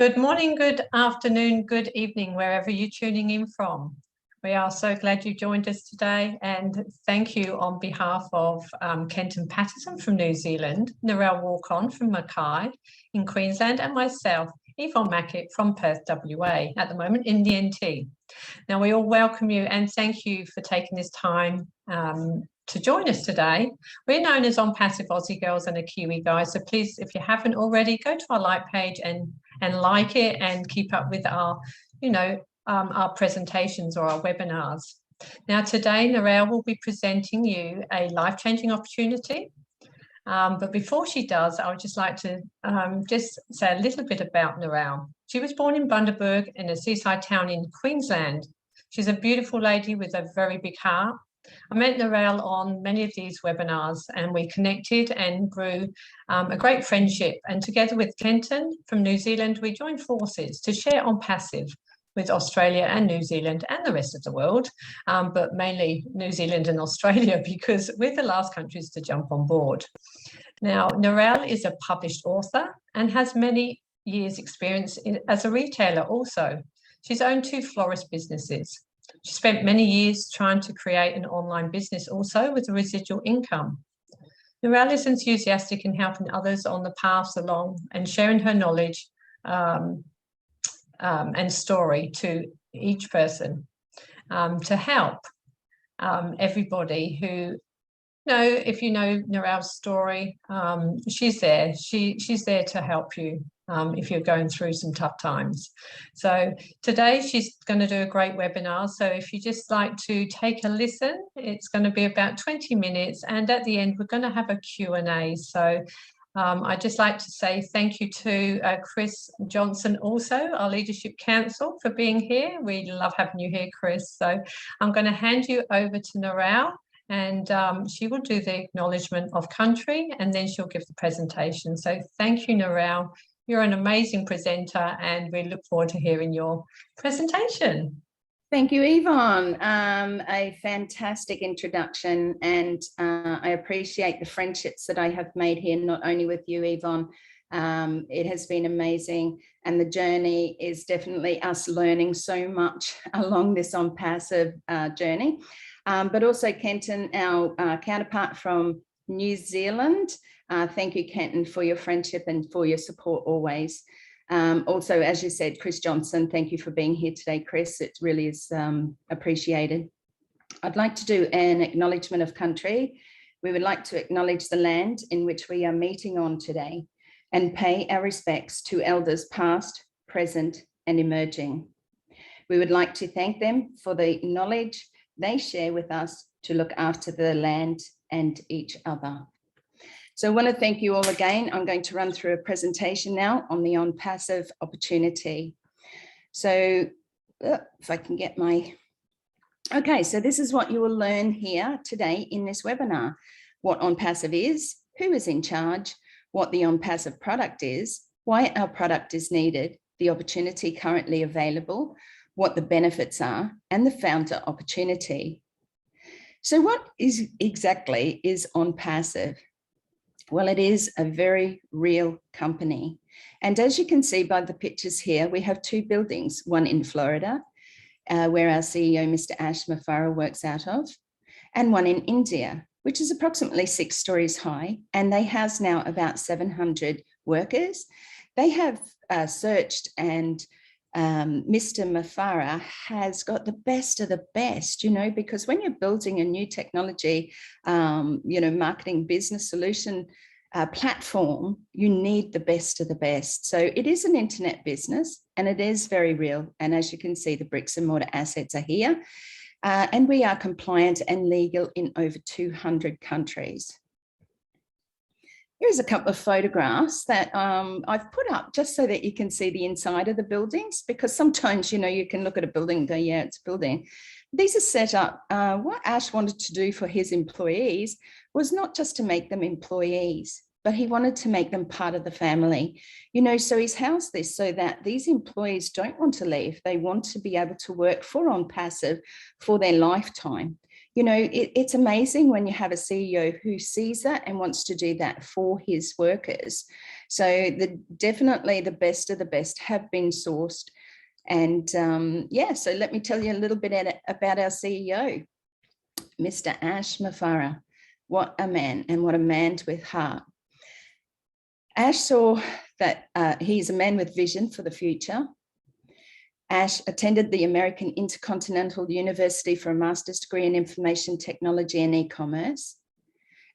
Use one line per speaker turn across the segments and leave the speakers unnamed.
Good morning, good afternoon, good evening, wherever you're tuning in from. We are so glad you joined us today, and thank you on behalf of Kenton Patterson from New Zealand, Narelle Warcon from Mackett in Queensland, and myself, Yvonne Mackett from Perth, WA, at the moment in the NT. Now, we all welcome you and thank you for taking this time to join us today. We're known as ONPASSIVE Aussie Girls and a Kiwi Guy, so please, if you haven't already, go to our like page and like it and keep up with our, our presentations or our webinars. Now, today, Narelle will be presenting you a life-changing opportunity. But before she does, I would just like to just say a little bit about Narelle. She was born in Bundaberg in a seaside town in Queensland. She's a beautiful lady with a very big heart. I met Narelle on many of these webinars and we connected and grew a great friendship. And together with Kenton from New Zealand, we joined forces to share ONPASSIVE with Australia and New Zealand and the rest of the world, but mainly New Zealand and Australia because we're the last countries to jump on board. Now, Narelle is a published author and has many years' experience as a retailer also. She's owned 2 florist businesses. She spent many years trying to create an online business also with a residual income. Narelle is enthusiastic in helping others on the paths along and sharing her knowledge and story to each person to help everybody who, if you know Narelle's story, she's there. She's there to help you if you're going through some tough times. So today she's going to do a great webinar. So if you just like to take a listen, it's going to be about 20 minutes. And at the end, we're going to have a Q&A. So I'd just like to say thank you to Chris Johnson, also our Leadership Council, for being here. We love having you here, Chris. So I'm going to hand you over to Narelle, and she will do the acknowledgement of country, and then she'll give the presentation. So thank you, Narelle. You're an amazing presenter, and we look forward to hearing your presentation.
Thank you, Yvonne. A fantastic introduction, and I appreciate the friendships that I have made here, not only with you, Yvonne. It has been amazing, and the journey is definitely us learning so much along this ONPASSIVE journey. But also Kenton, our counterpart from New Zealand. Thank you, Kenton, for your friendship and for your support always. Also, as you said, Chris Johnson, thank you for being here today, Chris. It really is appreciated. I'd like to do an acknowledgement of country. We would like to acknowledge the land in which we are meeting on today and pay our respects to elders past, present, and emerging. We would like to thank them for the knowledge they share with us to look after the land and each other. So I want to thank you all again. I'm going to run through a presentation now on the ONPASSIVE opportunity. So if I can get my, okay, so this is what you will learn here today in this webinar: what ONPASSIVE is, who is in charge, what the ONPASSIVE product is, why our product is needed, the opportunity currently available, what the benefits are, and the founder opportunity. So what exactly is ONPASSIVE? Well, it is a very real company. And as you can see by the pictures here, we have 2 buildings, one in Florida, where our CEO, Mr. Ash Mufareh, works out of, and one in India, which is approximately 6 stories high. And they house now about 700 workers. They have searched, and Mr. Mufareh has got the best of the best, because when you're building a new technology, marketing business solution platform, you need the best of the best. So it is an internet business and it is very real. And as you can see, the bricks and mortar assets are here. And we are compliant and legal in over 200 countries. Here's a couple of photographs that I've put up just so that you can see the inside of the buildings, because sometimes, you can look at a building and go, yeah, it's a building. These are set up. What Ash wanted to do for his employees was not just to make them employees, but he wanted to make them part of the family. So he's housed this so that these employees don't want to leave. They want to be able to work for ONPASSIVE for their lifetime. You know, it's amazing when you have a CEO who sees that and wants to do that for his workers. So definitely the best of the best have been sourced. And yeah, so let me tell you a little bit about our CEO, Mr. Ash Mafara. What a man, and what a man with heart. Ash saw that he's a man with vision for the future. Ash attended the American Intercontinental University for a master's degree in information technology and e-commerce.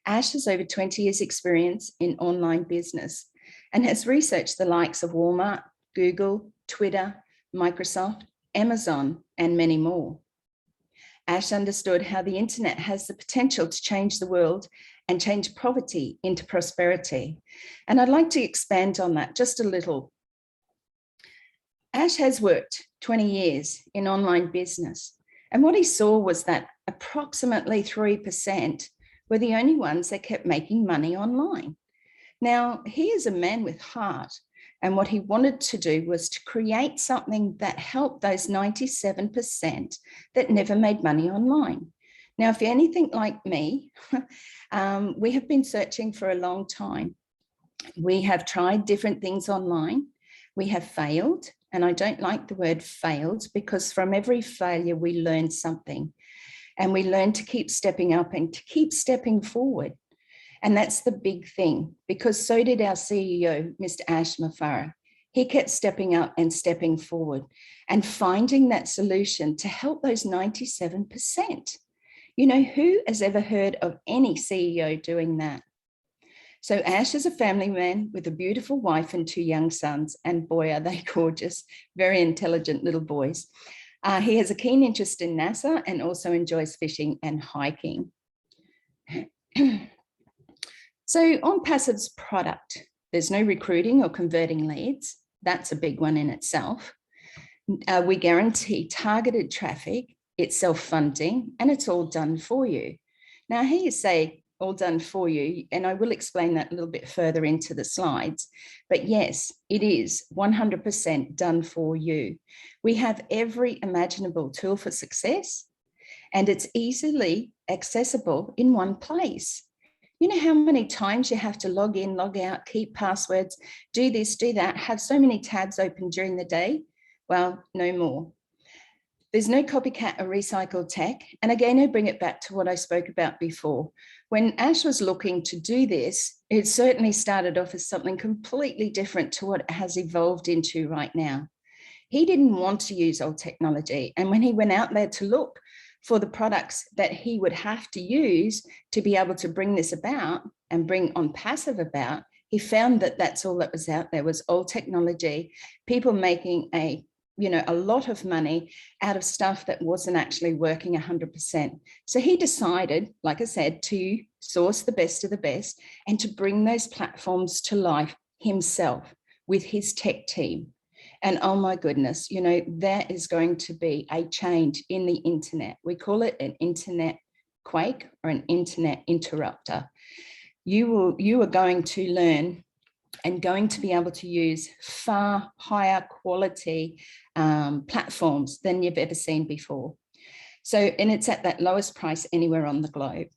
Ash has over 20 years experience in online business and has researched the likes of Walmart, Google, Twitter, Microsoft, Amazon, and many more. Ash understood how the internet has the potential to change the world and change poverty into prosperity. And I'd like to expand on that just a little. Ash has worked 20 years in online business, and what he saw was that approximately 3% were the only ones that kept making money online. Now, he is a man with heart, and what he wanted to do was to create something that helped those 97% that never made money online. Now, if you're anything like me, we have been searching for a long time. We have tried different things online. We have failed, and I don't like the word failed because from every failure, we learn something, and we learn to keep stepping up and to keep stepping forward. And that's the big thing, because so did our CEO, Mr. Ash Mafara. He kept stepping up and stepping forward and finding that solution to help those 97%. You know, who has ever heard of any CEO doing that? So Ash is a family man with a beautiful wife and 2 young sons, and boy, are they gorgeous, very intelligent little boys. He has a keen interest in NASA and also enjoys fishing and hiking. So ONPASSIVE's product, there's no recruiting or converting leads. That's a big one in itself. We guarantee targeted traffic, it's self-funding, and it's all done for you. Now, here you say all done for you, and I will explain that a little bit further into the slides. But yes, it is 100% done for you. We have every imaginable tool for success, and it's easily accessible in one place. You know how many times you have to log in, log out, keep passwords, do this, do that, have so many tabs open during the day? Well, no more. There's no copycat or recycled tech. And again, I bring it back to what I spoke about before. When Ash was looking to do this, it certainly started off as something completely different to what it has evolved into right now. He didn't want to use old technology. And when he went out there to look for the products that he would have to use to be able to bring this about and bring ONPASSIVE about, he found that that's all that was out there, was old technology, people making a lot of money out of stuff that wasn't actually working 100%. So he decided, like I said, to source the best of the best and to bring those platforms to life himself with his tech team. And oh my goodness, you know, there is going to be a change in the internet. We call it an internet quake or an internet interrupter. You are going to learn and going to be able to use far higher quality platforms than you've ever seen before. So, and it's at that lowest price anywhere on the globe.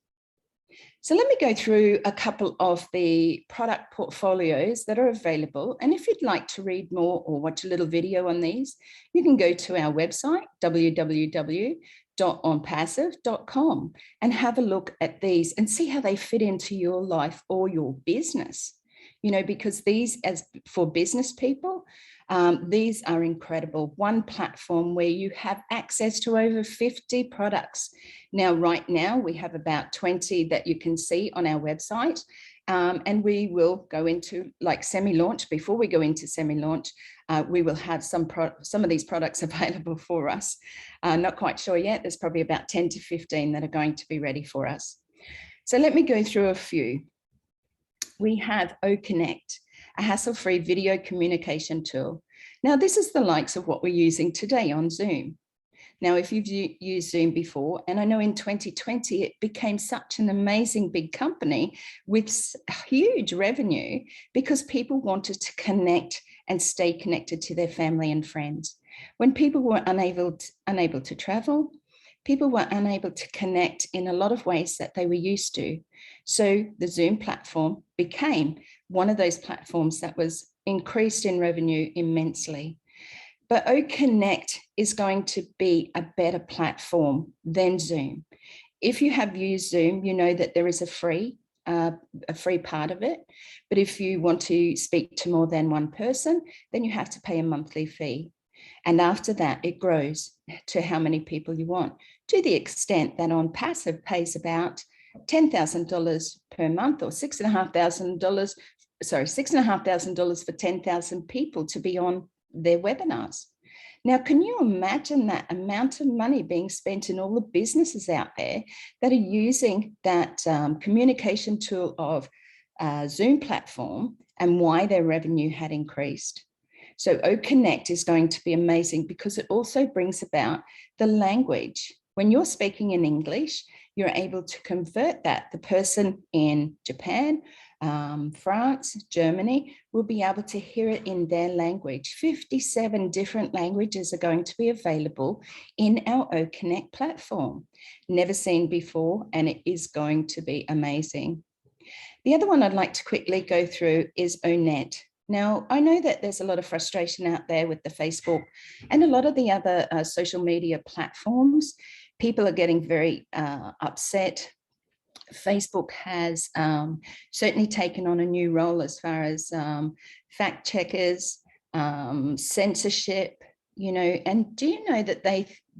So let me go through a couple of the product portfolios that are available. And if you'd like to read more or watch a little video on these, you can go to our website, www.onpassive.com, and have a look at these and see how they fit into your life or your business. You know, because these, as for business people, these are incredible. One platform where you have access to over 50 products. Now, right now, we have about 20 that you can see on our website. And we will go into like semi-launch. Before we go into semi-launch, we will have some of these products available for us. Not quite sure yet. There's probably about 10 to 15 that are going to be ready for us. So let me go through a few. We have OConnect, a hassle-free video communication tool. Now, this is the likes of what we're using today on Zoom. Now, if you've used Zoom before, and I know in 2020, it became such an amazing big company with huge revenue because people wanted to connect and stay connected to their family and friends. When people were unable to travel, people were unable to connect in a lot of ways that they were used to. So the Zoom platform became one of those platforms that was increased in revenue immensely. But OConnect is going to be a better platform than Zoom. If you have used Zoom, you know that there is a free part of it. But if you want to speak to more than one person, then you have to pay a monthly fee. And after that, it grows to how many people you want, to the extent that ONPASSIVE pays about $10,000 per month, or $6,500 for 10,000 people to be on their webinars. Now, can you imagine that amount of money being spent in all the businesses out there that are using that communication tool of Zoom platform, and why their revenue had increased? So OConnect is going to be amazing because it also brings about the language. When you're speaking in English, you're able to convert that. The person in Japan, France, Germany will be able to hear it in their language. 57 different languages are going to be available in our OConnect platform. Never seen before, and it is going to be amazing. The other one I'd like to quickly go through is ONET. Now, I know that there's a lot of frustration out there with the Facebook and a lot of the other social media platforms. People are getting very upset. Facebook has certainly taken on a new role as far as fact checkers, censorship, you know, and do you know that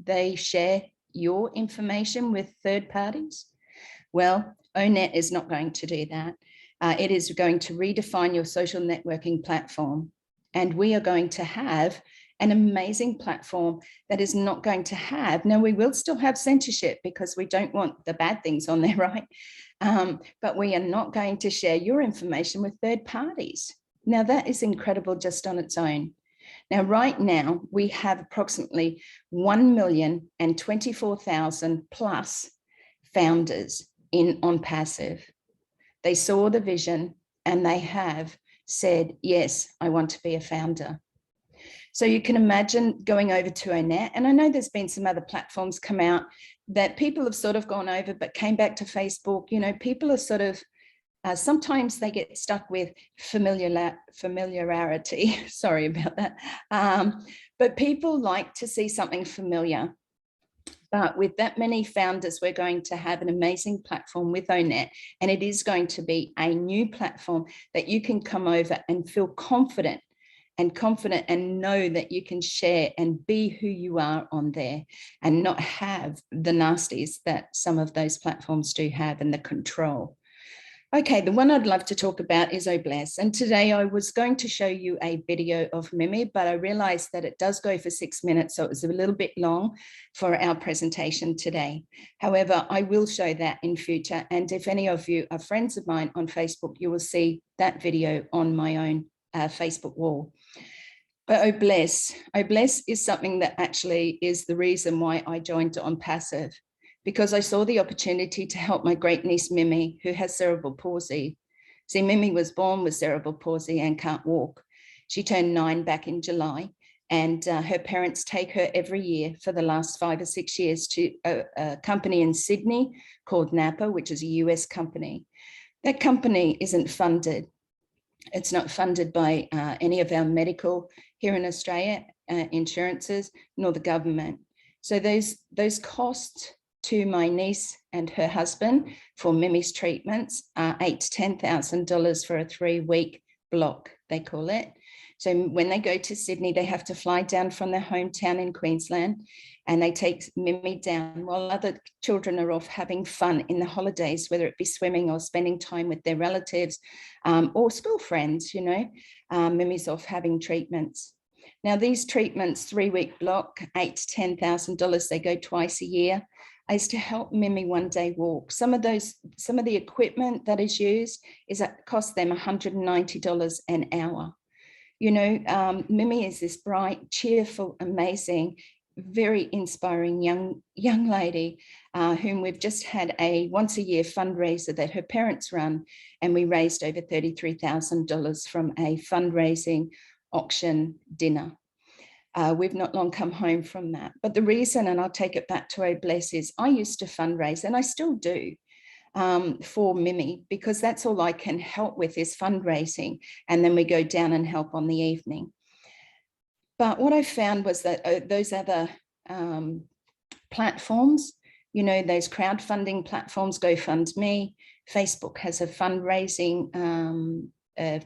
they share your information with third parties? Well, ONET is not going to do that. It is going to redefine your social networking platform. And we are going to have an amazing platform that is not going to have, now we will still have censorship because we don't want the bad things on there, right? But we are not going to share your information with third parties. Now that is incredible just on its own. Now, right now, we have approximately 1,024,000 plus founders in ONPASSIVE. They saw the vision and they have said, yes, I want to be a founder. So you can imagine going over to ONET, and I know there's been some other platforms come out that people have sort of gone over, but came back to Facebook. You know, people are sort of, sometimes they get stuck with familiarity, sorry about that. But people like to see something familiar. But with that many founders, we're going to have an amazing platform with ONET, and it is going to be a new platform that you can come over and feel confident and know that you can share and be who you are on there, and not have the nasties that some of those platforms do have, and the control. Okay, the one I'd love to talk about is Bless. And today I was going to show you a video of Mimi, but I realized that it does go for 6 minutes, so it was a little bit long for our presentation today. However, I will show that in future. And if any of you are friends of mine on Facebook, you will see that video on my own Facebook wall. But Bless is something that actually is the reason why I joined ONPASSIVE, because I saw the opportunity to help my great niece Mimi, who has cerebral palsy. See, Mimi was born with cerebral palsy and can't walk. She turned 9 back in July, and her parents take her every year for the last 5 or 6 years to a company in Sydney called Napa, which is a US company. That company isn't funded. It's not funded by any of our medical here in Australia, insurances, nor the government. So those costs to my niece and her husband for Mimi's treatments are $8,000 to $10,000 for a 3-week block, they call it. So when they go to Sydney, they have to fly down from their hometown in Queensland, and they take Mimi down while other children are off having fun in the holidays, whether it be swimming or spending time with their relatives or school friends, you know. Mimi's off having treatments. Now these treatments, 3-week block, $8,000 to $10,000, they go twice a year, is to help Mimi one day walk. Some of the equipment that is used costs them $190 an hour. You know, Mimi is this bright, cheerful, amazing, very inspiring young lady whom we've just had a once-a-year fundraiser that her parents run, and we raised over $33,000 from a fundraising auction dinner. We've not long come home from that. But the reason, and I'll take it back to Oh Bless, is I used to fundraise, and I still do, for Mimi, because that's all I can help with is fundraising. And then we go down and help on the evening. But what I found was that those other platforms, you know, those crowdfunding platforms, GoFundMe, Facebook has a fundraising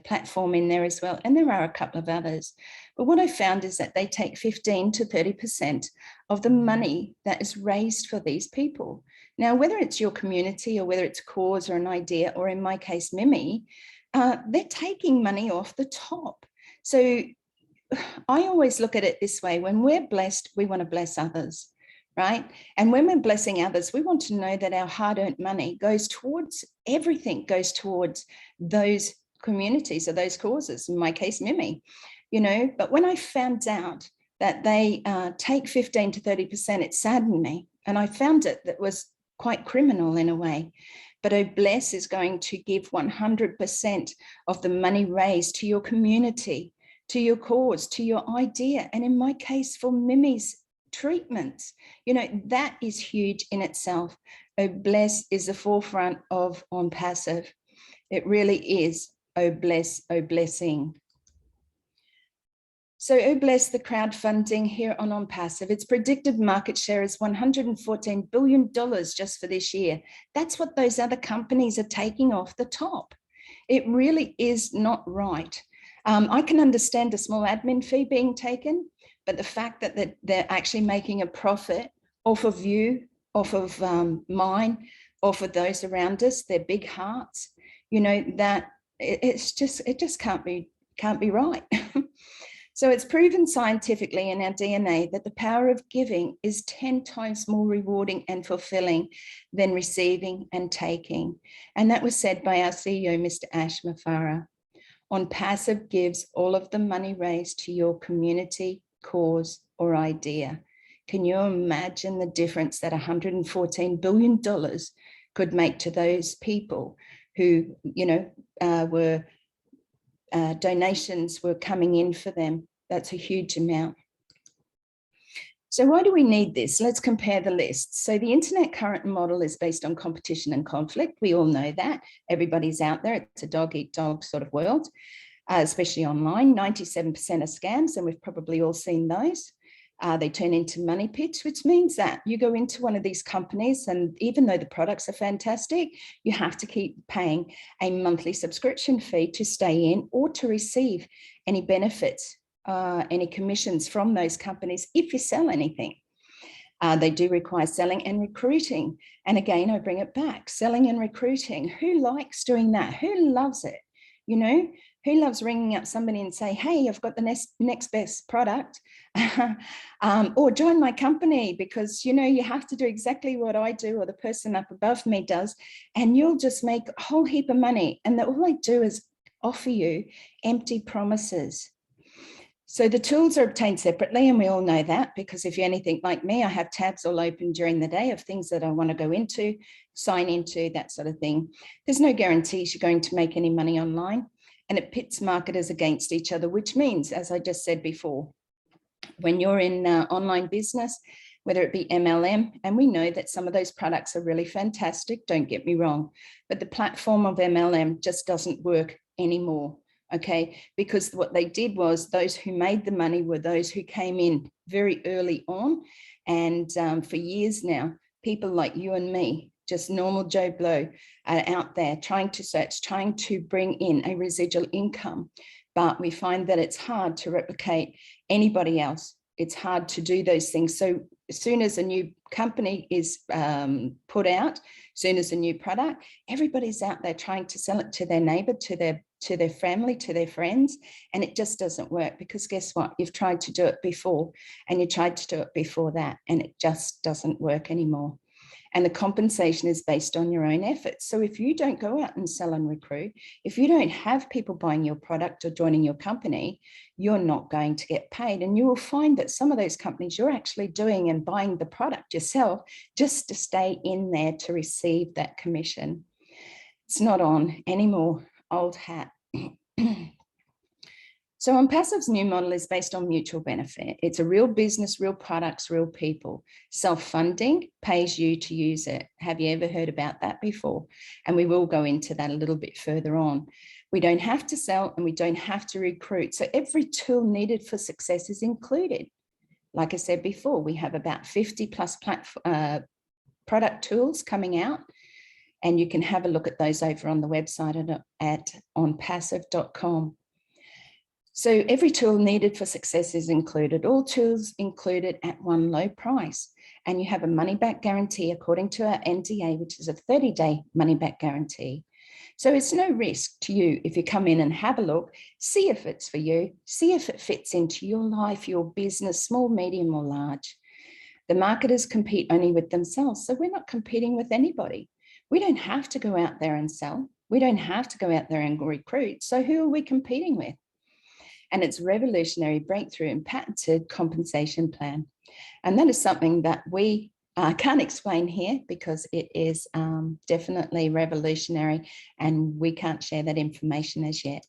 platform in there as well. And there are a couple of others. But what I found is that they take 15 to 30% of the money that is raised for these people. Now, whether it's your community or whether it's a cause or an idea, or in my case, Mimi, they're taking money off the top. So I always look at it this way: when we're blessed, we want to bless others, right? And when we're blessing others, we want to know that our hard-earned money goes towards everything, goes towards those communities or those causes, in my case, Mimi, you know. But when I found out that they take 15 to 30%, it saddened me. And I found it that was quite criminal in a way. But Oh Bless is going to give 100% of the money raised to your community, to your cause, to your idea. And in my case, for Mimi's treatments, you know, that is huge in itself. Oh Bless is the forefront of ONPASSIVE. It really is. Oh Bless, oh blessing. So Oh Bless, the crowdfunding here on ONPASSIVE, its predicted market share is $114 billion just for this year. That's what those other companies are taking off the top. It really is not right. I can understand a small admin fee being taken, but the fact that they're actually making a profit off of you, off of mine, off of those around us, their big hearts, you know, that it just can't be right. So it's proven scientifically in our DNA that the power of giving is 10 times more rewarding and fulfilling than receiving and taking. And that was said by our CEO, Mr. Ash Mafara. ONPASSIVE gives all of the money raised to your community, cause, or idea. Can you imagine the difference that $114 billion could make to those people who, you know, donations were coming in for them? That's a huge amount. So why do we need this? Let's compare the lists. So the internet current model is based on competition and conflict. We all know that. Everybody's out there. It's a dog eat dog sort of world, especially online. 97% are scams, and we've probably all seen those. They turn into money pits, which means that you go into one of these companies, and even though the products are fantastic, you have to keep paying a monthly subscription fee to stay in or to receive any benefits, any commissions from those companies if you sell anything. They do require selling and recruiting. And again, I bring it back, selling and recruiting. Who likes doing that? Who loves it? You know, who loves ringing up somebody and say, hey, I've got the next best product, or join my company, because, you know, you have to do exactly what I do or the person up above me does, and you'll just make a whole heap of money. And all they do is offer you empty promises. So the tools are obtained separately, and we all know that, because if you're anything like me, I have tabs all open during the day of things that I want to go into, sign into, that sort of thing. There's no guarantees you're going to make any money online, and it pits marketers against each other, which means, as I just said before, when you're in online business, whether it be MLM, and we know that some of those products are really fantastic, don't get me wrong, but the platform of MLM just doesn't work anymore. Okay, because what they did was, those who made the money were those who came in very early on. And for years now, people like you and me, just normal Joe Blow, are out there trying to search, trying to bring in a residual income. But we find that it's hard to replicate anybody else. It's hard to do those things. So as soon as a new company is put out, as soon as a new product, everybody's out there trying to sell it to their neighbor, to their family, to their friends, and it just doesn't work, because guess what? You've tried to do it before, and you tried to do it before that, and it just doesn't work anymore. And the compensation is based on your own efforts. So if you don't go out and sell and recruit, if you don't have people buying your product or joining your company, you're not going to get paid. And you will find that some of those companies, you're actually doing and buying the product yourself just to stay in there to receive that commission. It's not on anymore. Old hat. So ONPASSIVE's new model is based on mutual benefit. It's a real business, real products, real people. Self-funding pays you to use it. Have you ever heard about that before? And we will go into that a little bit further on. We don't have to sell and we don't have to recruit. So every tool needed for success is included. Like I said before, we have about 50 plus product tools coming out, and you can have a look at those over on the website at onpassive.com. So every tool needed for success is included, all tools included at one low price. And you have a money back guarantee according to our NDA, which is a 30-day money back guarantee. So it's no risk to you if you come in and have a look, see if it's for you, see if it fits into your life, your business, small, medium or large. The marketers compete only with themselves. So we're not competing with anybody. We don't have to go out there and sell. We don't have to go out there and recruit. So who are we competing with? And it's revolutionary breakthrough and patented compensation plan. And that is something that we can't explain here because it is definitely revolutionary and we can't share that information as yet.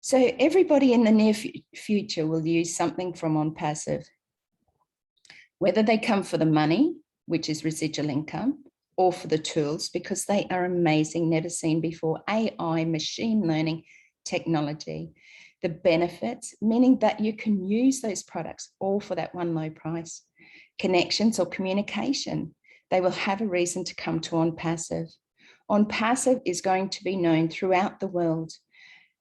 So everybody in the near future will use something from ONPASSIVE, whether they come for the money, which is residual income, or for the tools, because they are amazing, never seen before, AI, machine learning, technology. The benefits, meaning that you can use those products all for that one low price. Connections or communication, they will have a reason to come to ONPASSIVE. ONPASSIVE is going to be known throughout the world.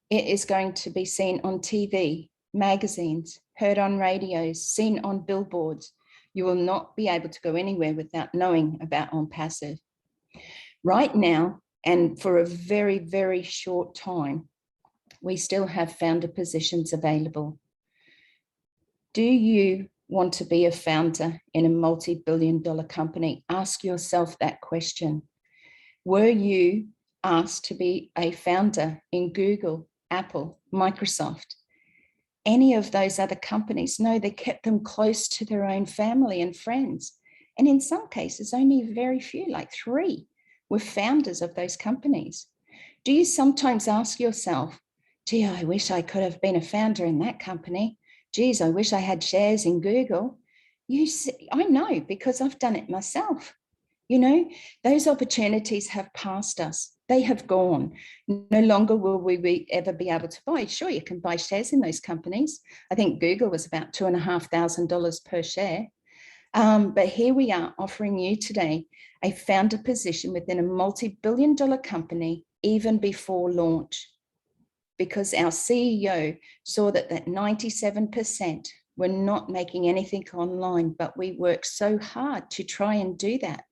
It is going to be seen on TV, magazines, heard on radios, seen on billboards. You will not be able to go anywhere without knowing about ONPASSIVE. Right now, and for a very, very short time, we still have founder positions available. Do you want to be a founder in a multi-billion-dollar company? Ask yourself that question. Were you asked to be a founder in Google, Apple, Microsoft, any of those other companies? No, they kept them close to their own family and friends. And in some cases, only very few, like 3, were founders of those companies. Do you sometimes ask yourself, gee, I wish I could have been a founder in that company. Geez, I wish I had shares in Google. You see, I know because I've done it myself. You know, those opportunities have passed us. They have gone. No longer will we ever be able to buy. Sure, you can buy shares in those companies. I think Google was about $2,500 per share. But here we are offering you today a founder position within a multi-billion-dollar company even before launch, because our CEO saw that 97% were not making anything online, but we worked so hard to try and do that.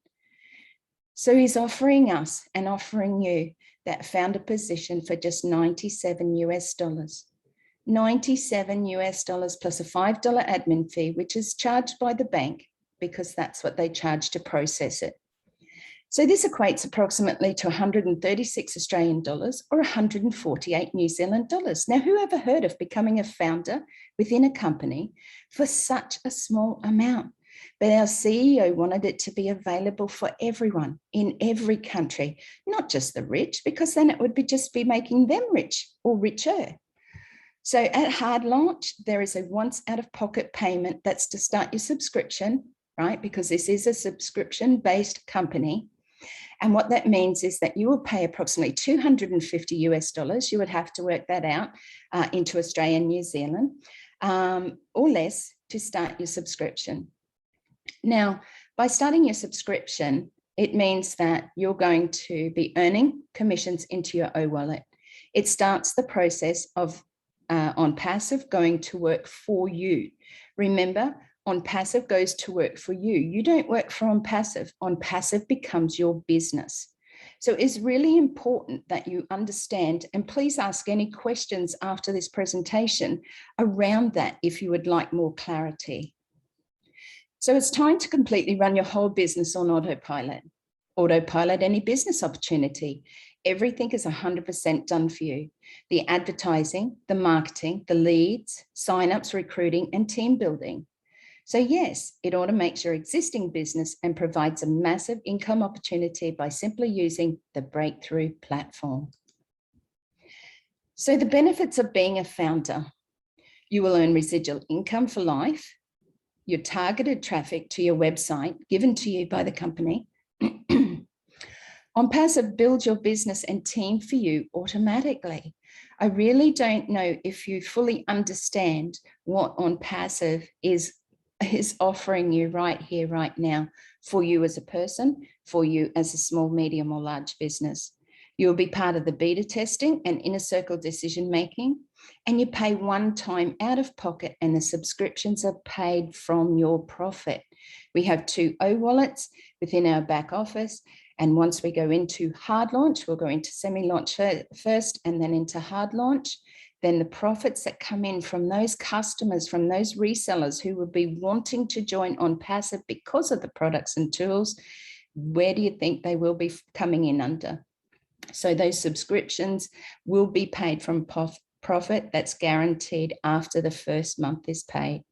So he's offering us and offering you that founder position for just $97 US. $97 US plus a $5 admin fee, which is charged by the bank because that's what they charge to process it. So this equates approximately to 136 Australian dollars or 148 New Zealand dollars. Now, who ever heard of becoming a founder within a company for such a small amount? But our CEO wanted it to be available for everyone in every country, not just the rich, because then it would just be making them rich or richer. So at hard launch, there is a once out-of-pocket payment that's to start your subscription, right? Because this is a subscription-based company. And what that means is that you will pay approximately 250 US. You would have to work that out into Australia and New Zealand or less to start your subscription. Now, by starting your subscription, it means that you're going to be earning commissions into your O-wallet. It starts the process of ONPASSIVE going to work for you. Remember, ONPASSIVE goes to work for you. You don't work for ONPASSIVE. ONPASSIVE becomes your business. So it's really important that you understand, and please ask any questions after this presentation around that if you would like more clarity. So it's time to completely run your whole business on autopilot. Autopilot any business opportunity. Everything is 100% done for you. The advertising, the marketing, the leads, signups, recruiting, and team building. So yes, it automates your existing business and provides a massive income opportunity by simply using the breakthrough platform. So the benefits of being a founder: you will earn residual income for life, your targeted traffic to your website given to you by the company. ONPASSIVE builds your business and team for you automatically. I really don't know if you fully understand what ONPASSIVE is offering you right here, right now, for you as a person, for you as a small, medium or large business. You'll be part of the beta testing and inner circle decision making, and you pay one time out of pocket, and the subscriptions are paid from your profit. We have 2 wallets within our back office. And once we go into hard launch, we'll go into semi-launch first and then into hard launch. Then the profits that come in from those customers, from those resellers who will be wanting to join ONPASSIVE because of the products and tools, where do you think they will be coming in under? So those subscriptions will be paid from profit that's guaranteed after the first month is paid.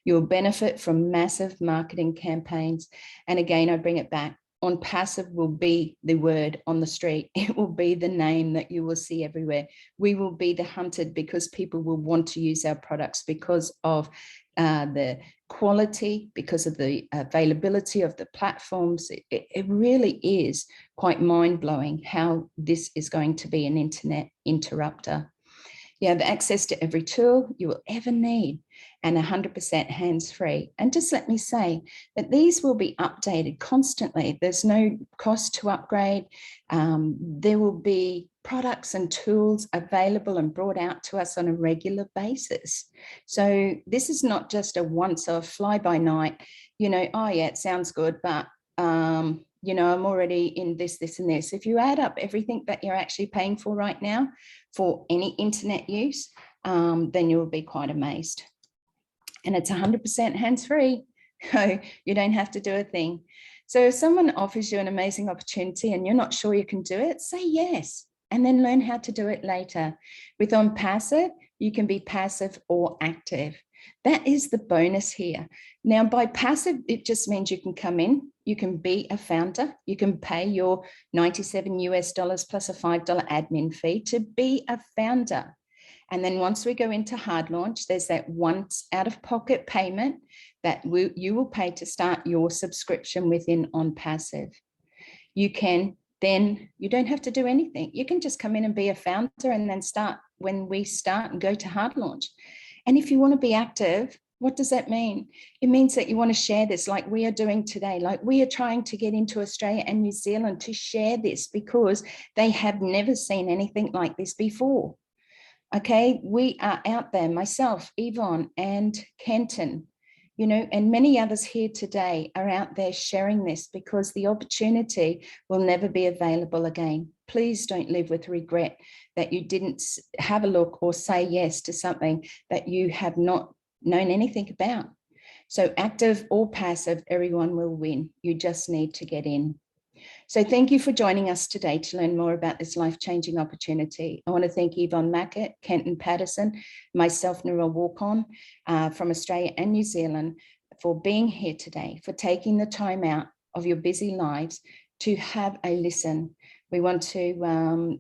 You'll benefit from massive marketing campaigns. And again, I bring it back. ONPASSIVE will be the word on the street. It will be the name that you will see everywhere. We will be the hunted, because people will want to use our products because of the quality, because of the availability of the platforms. It really is quite mind-blowing how this is going to be an internet interrupter. You have access to every tool you will ever need, and 100% hands-free. And just let me say that these will be updated constantly. There's no cost to upgrade. There will be products and tools available and brought out to us on a regular basis. So this is not just a once-off, fly-by-night, you know, oh yeah, it sounds good, but you know, I'm already in this, this, and this. If you add up everything that you're actually paying for right now for any internet use, then you will be quite amazed. And it's 100% hands-free, so you don't have to do a thing. So if someone offers you an amazing opportunity and you're not sure you can do it, say yes, and then learn how to do it later. With ONPASSIVE, you can be passive or active. That is the bonus here. Now, by passive, it just means you can come in, you can be a founder, you can pay your $97 US plus a $5 admin fee to be a founder. And then once we go into hard launch, there's that once out-of-pocket payment that you will pay to start your subscription within ONPASSIVE. You can then, you don't have to do anything. You can just come in and be a founder and then start when we start and go to hard launch. And if you want to be active, what does that mean? It means that you want to share this like we are doing today, like we are trying to get into Australia and New Zealand to share this because they have never seen anything like this before. Okay, we are out there, myself, Yvonne and Kenton, you know, and many others here today are out there sharing this because the opportunity will never be available again. Please don't live with regret that you didn't have a look or say yes to something that you have not known anything about. So active or passive, everyone will win. You just need to get in. So thank you for joining us today to learn more about this life-changing opportunity. I want to thank Yvonne Mackett, Kenton Patterson, myself, Narelle Warcon, from Australia and New Zealand, for being here today, for taking the time out of your busy lives to have a listen. We want to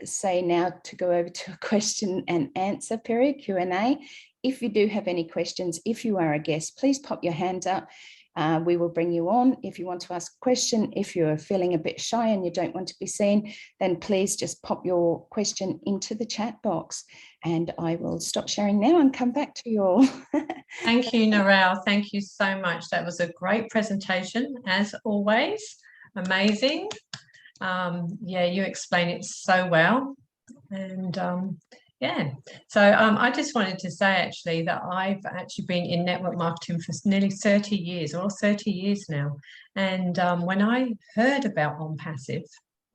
say now to go over to a question and answer period, Q&A. If you do have any questions, if you are a guest, please pop your hand up. We will bring you on. If you want to ask a question, if you're feeling a bit shy and you don't want to be seen, then please just pop your question into the chat box and I will stop sharing now and come back to you all.
Thank you, Narelle. Thank you so much. That was a great presentation, as always. Amazing. Yeah, you explain it so well. And yeah, so I just wanted to say actually that I've actually been in network marketing for nearly 30 years, or 30 years now. And when I heard about ONPASSIVE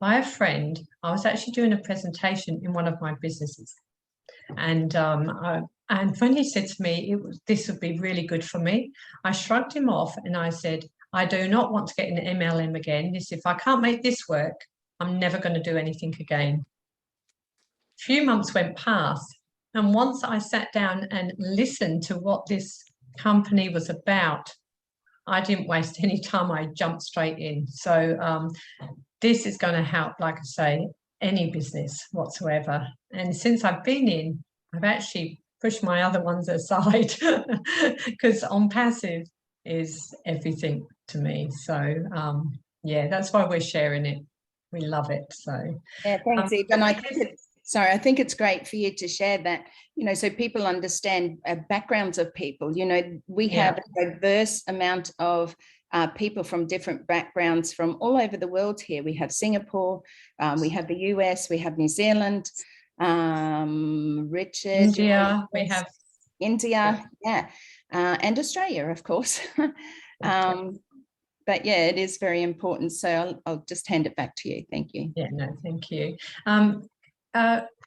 by a friend, I was actually doing a presentation in one of my businesses. And when he said to me, this would be really good for me, I shrugged him off and I said, I do not want to get an MLM again. If I can't make this work, I'm never going to do anything again. A few months went past, and once I sat down and listened to what this company was about, I didn't waste any time. I jumped straight in. So this is going to help, like I say, any business whatsoever. And since I've been in, I've actually pushed my other ones aside because ONPASSIVE is everything to me. So yeah, that's why we're sharing it. We love it. So
yeah, thanks, Yvonne. I think it's great for you to share that, so people understand backgrounds of people. We have a diverse amount of people from different backgrounds from all over the world here. We have Singapore, we have the US, we have New Zealand, Richard,
India, we have
India, and Australia, of course. But yeah, it is very important. So I'll just hand it back to you. Thank you.
Yeah, no, thank you.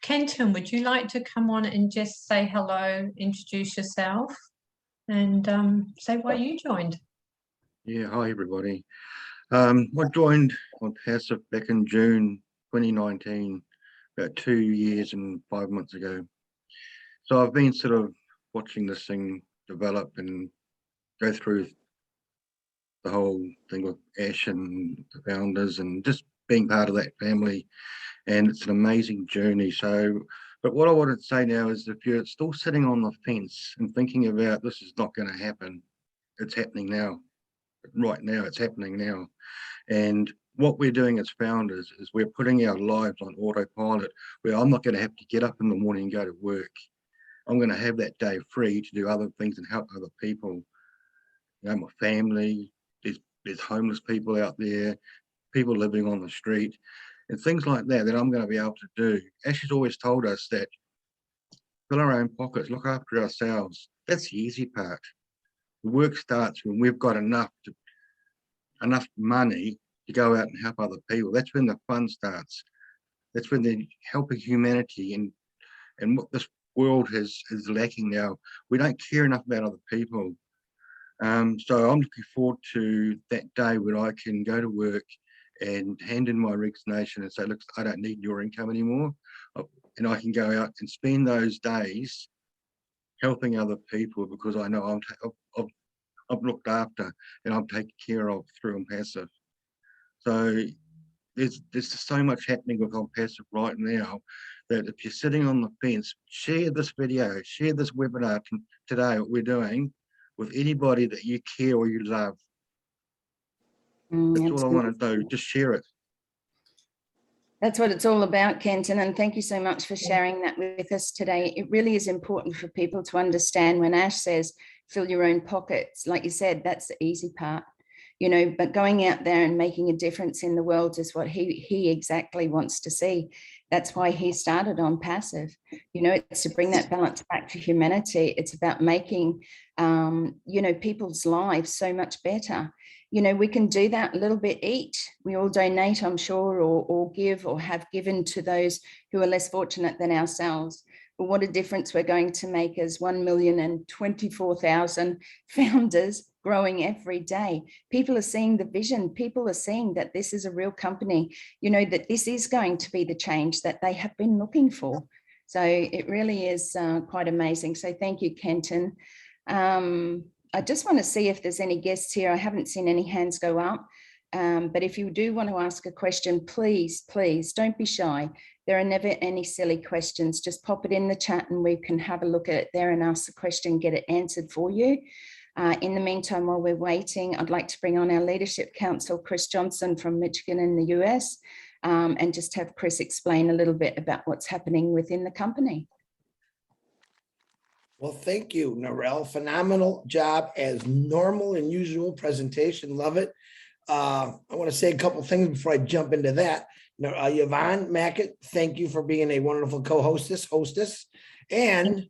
Kenton, would you like to come on and just say hello, introduce yourself, and say why you joined?
Yeah, hi everybody. I joined ONPASSIVE back in June 2019, about 2 years and 5 months ago. So I've been sort of watching this thing develop and go through the whole thing with Ash and the founders and just being part of that family. And it's an amazing journey. So, but what I wanted to say now is if you're still sitting on the fence and thinking about this is not going to happen, it's happening now. Right now, it's happening now. And what we're doing as founders is we're putting our lives on autopilot, where I'm not going to have to get up in the morning and go to work. I'm going to have that day free to do other things and help other people. My family, there's homeless people out there, people living on the street, and things like that I'm going to be able to do. Ash has always told us that fill our own pockets, look after ourselves. That's the easy part. The work starts when we've got enough money to go out and help other people. That's when the fun starts. That's when the helping humanity and what this world is lacking now. We don't care enough about other people. So I'm looking forward to that day when I can go to work and hand in my resignation and say, look, I don't need your income anymore. And I can go out and spend those days helping other people because I know I'm looked after and I'm taken care of through ONPASSIVE. So there's just so much happening with ONPASSIVE right now that if you're sitting on the fence, share this video, share this webinar today, what we're doing, with anybody that you care or you love. That's all I want to do, just share it.
That's what it's all about, Kenton, and thank you so much for sharing that with us today. It really is important for people to understand when Ash says, fill your own pockets, like you said, that's the easy part, but going out there and making a difference in the world is what he exactly wants to see. That's why he started ONPASSIVE. It's to bring that balance back to humanity. It's about making, people's lives so much better. We can do that a little bit each. We all donate, I'm sure, or give or have given to those who are less fortunate than ourselves. But what a difference we're going to make as 1,024,000 founders growing every day. People are seeing the vision. People are seeing that this is a real company, that this is going to be the change that they have been looking for. So it really is quite amazing. So thank you, Kenton. I just want to see if there's any guests here. I haven't seen any hands go up, but if you do want to ask a question, please don't be shy. There are never any silly questions. Just pop it in the chat and we can have a look at it there and ask the question, get it answered for you. In the meantime, while we're waiting, I'd like to bring on our Leadership Council, Chris Johnson from Michigan in the US, and just have Chris explain a little bit about what's happening within the company.
Well, thank you, Narelle. Phenomenal job as normal and usual presentation. Love it. I want to say a couple things before I jump into that. Now, Yvonne, Mackett, thank you for being a wonderful co-hostess, and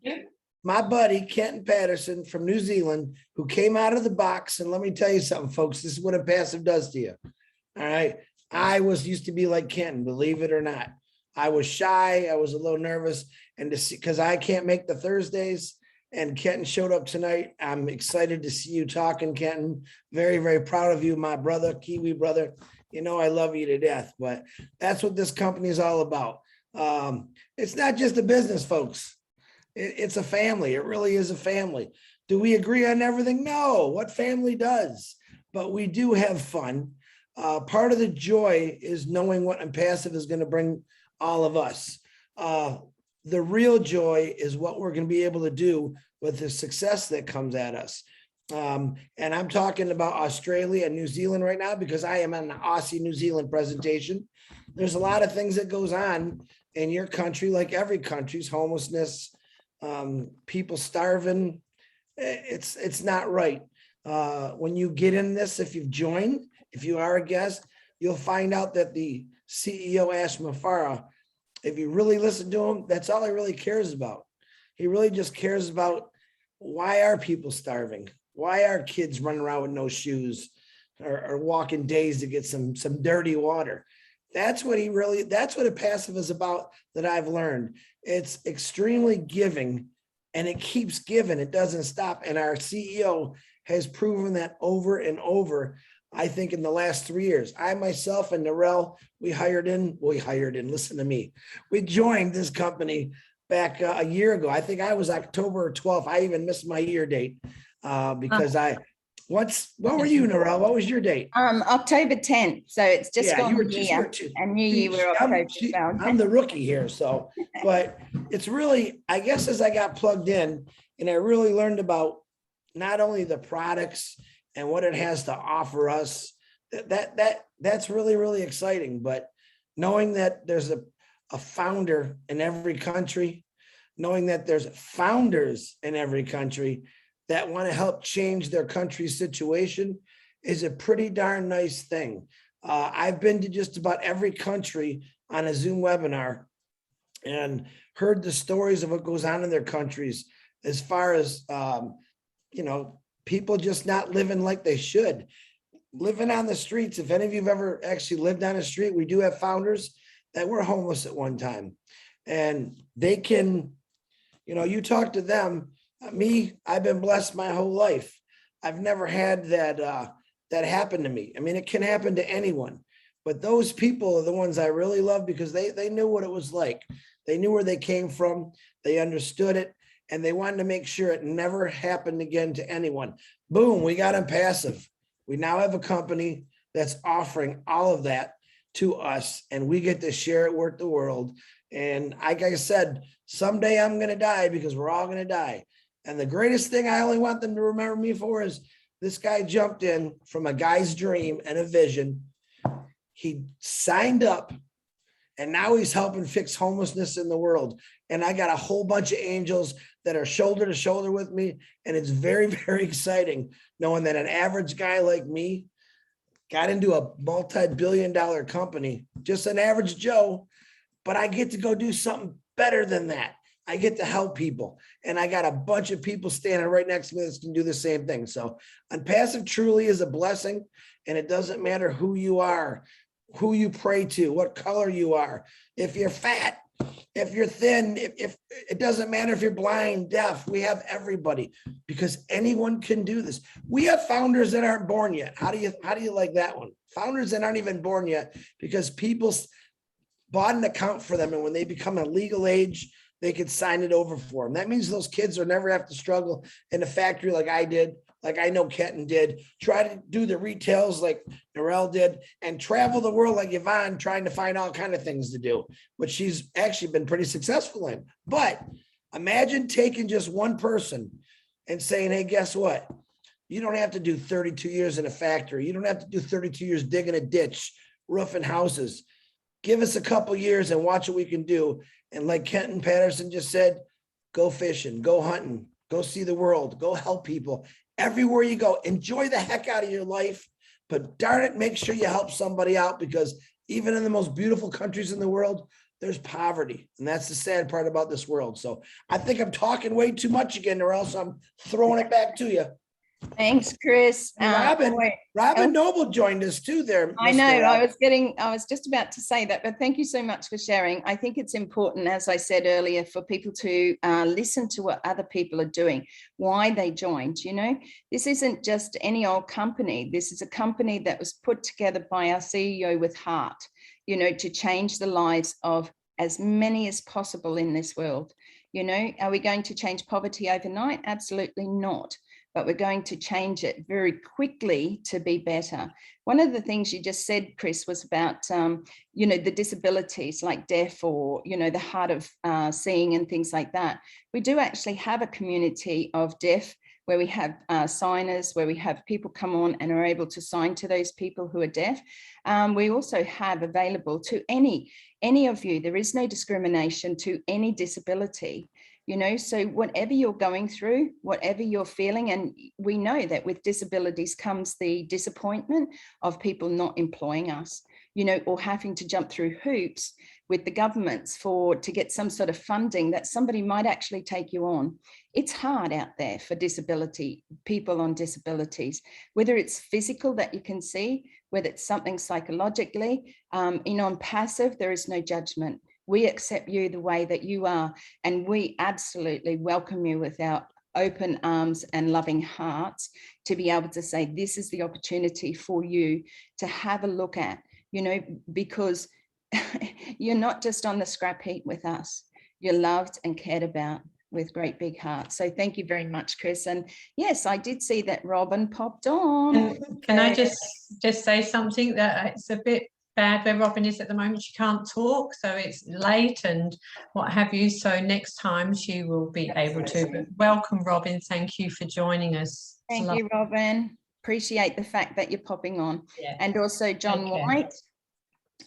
my buddy, Kenton Patterson from New Zealand, who came out of the box. And let me tell you something, folks, this is what ONPASSIVE does to you. All right. I used to be like Kenton, believe it or not. I was shy. I was a little nervous. And to see, because I can't make the Thursdays, and Kenton showed up tonight. I'm excited to see you talking, Kenton. Very, very proud of you, my brother, Kiwi brother. I love you to death, but that's what this company is all about. It's not just a business, folks. It's a family. It really is a family. Do we agree on everything? No, what family does? But we do have fun. Part of the joy is knowing what ONPASSIVE is going to bring all of us. The real joy is what we're going to be able to do with the success that comes at us. And I'm talking about Australia and New Zealand right now because I am on an Aussie New Zealand presentation. There's a lot of things that goes on in your country, like every country's homelessness, people starving. It's not right. When you get in this, if you've joined, if you are a guest, you'll find out that the CEO, Ash Mafara, if you really listen to him, that's all he really cares about. He really just cares about why are people starving? Why are kids running around with no shoes or walking days to get some dirty water? That's what a passive is about that I've learned. It's extremely giving and it keeps giving. It doesn't stop. And our CEO has proven that over and over. I think in the last 3 years, I myself and Narelle, we listen to me. We joined this company back a year ago. I think I was October 12th. I even missed my year date because what were you, Narelle? What was your date?
October 10th. So it's just gone a year. And New Year we're October 12th.
I'm the rookie here. So, but it's really, I guess as I got plugged in and I really learned about not only the products and what it has to offer us, that's really, really exciting. But knowing that there's a founder in every country, knowing that there's founders in every country that want to help change their country's situation is a pretty darn nice thing. I've been to just about every country on a Zoom webinar and heard the stories of what goes on in their countries as far as, people just not living like they should. Living on the streets. If any of you've ever actually lived on a street, we do have founders that were homeless at one time. And they can, you talk to them. Me, I've been blessed my whole life. I've never had that happen to me. I mean, it can happen to anyone. But those people are the ones I really love because they knew what it was like. They knew where they came from. They understood it. And they wanted to make sure it never happened again to anyone. Boom, we got ONPASSIVE. We now have a company that's offering all of that to us, and we get to share it with the world. And like I said, someday I'm going to die because we're all going to die. And the greatest thing I only want them to remember me for is this guy jumped in from a guy's dream and a vision. He signed up. And now he's helping fix homelessness in the world. And I got a whole bunch of angels that are shoulder to shoulder with me. And it's very, very exciting knowing that an average guy like me got into a multi-billion-dollar company, just an average Joe, but I get to go do something better than that. I get to help people. And I got a bunch of people standing right next to me that can do the same thing. So ONPASSIVE truly is a blessing. And it doesn't matter who you are, who you pray to, what color you are, if you're fat, if you're thin, if it doesn't matter if you're blind, deaf, we have everybody because anyone can do this. We have founders that aren't born yet. How do you like that one? Founders that aren't even born yet because people bought an account for them. And when they become a legal age, they could sign it over for them. That means those kids will never have to struggle in a factory like I did, like I know Kenton did, try to do the retails like Narelle did, and travel the world like Yvonne, trying to find all kinds of things to do, which she's actually been pretty successful in. But imagine taking just one person and saying, hey, guess what? You don't have to do 32 years in a factory. You don't have to do 32 years digging a ditch, roofing houses. Give us a couple years and watch what we can do. And like Kenton Patterson just said, go fishing, go hunting, go see the world, go help people. Everywhere you go, enjoy the heck out of your life, but darn it, make sure you help somebody out because even in the most beautiful countries in the world, there's poverty. And that's the sad part about this world. So I think I'm talking way too much again, or else I'm throwing it back to you.
Thanks, Chris.
Robin Noble joined us too there.
I know, I was just about to say that, but thank you so much for sharing. I think it's important, as I said earlier, for people to listen to what other people are doing, why they joined. This isn't just any old company. This is a company that was put together by our CEO with heart, to change the lives of as many as possible in this world. Are we going to change poverty overnight? Absolutely not. but we're going to change it very quickly to be better. One of the things you just said, Chris, was about, you know, the disabilities like deaf or, you know, the hard of seeing and things like that. We do actually have a community of deaf where we have signers, where we have people come on and are able to sign to those people who are deaf. We also have available to any of you, there is no discrimination to any disability, you know, so whatever you're going through, whatever you're feeling, and we know that with disabilities comes the disappointment of people not employing us, you know, or having to jump through hoops with the governments to get some sort of funding that somebody might actually take you on. It's hard out there for people on disabilities, whether it's physical that you can see, whether it's something psychologically. In ONPASSIVE, there is no judgment. We accept you the way that you are, and we absolutely welcome you with our open arms and loving hearts to be able to say, this is the opportunity for you to have a look at, you know, because you're not just on the scrap heap with us, you're loved and cared about with great big hearts. So thank you very much, Chris. And yes, I did see that Robin popped on.
Can I just say something, that it's a bit bad where Robin is at the moment. She can't talk, so it's late and what have you. So next time she will be able to. But welcome, Robin. Thank you for joining us.
Thank you, Robin. Appreciate the fact that you're popping on.
Yeah.
And also John White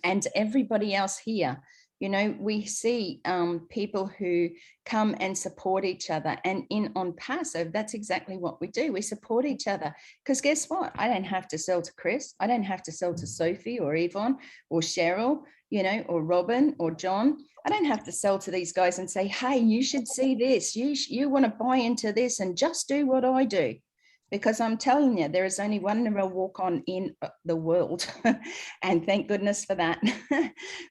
and everybody else here. You know, we see people who come and support each other, and in ONPASSIVE, that's exactly what we do. We support each other, because guess what? I don't have to sell to Chris. I don't have to sell to Sophie or Yvonne or Cheryl, you know, or Robin or John. I don't have to sell to these guys and say, hey, you should see this. You want to buy into this and just do what I do. Because I'm telling you, there is only one Narelle Warcon in the world. And thank goodness for that.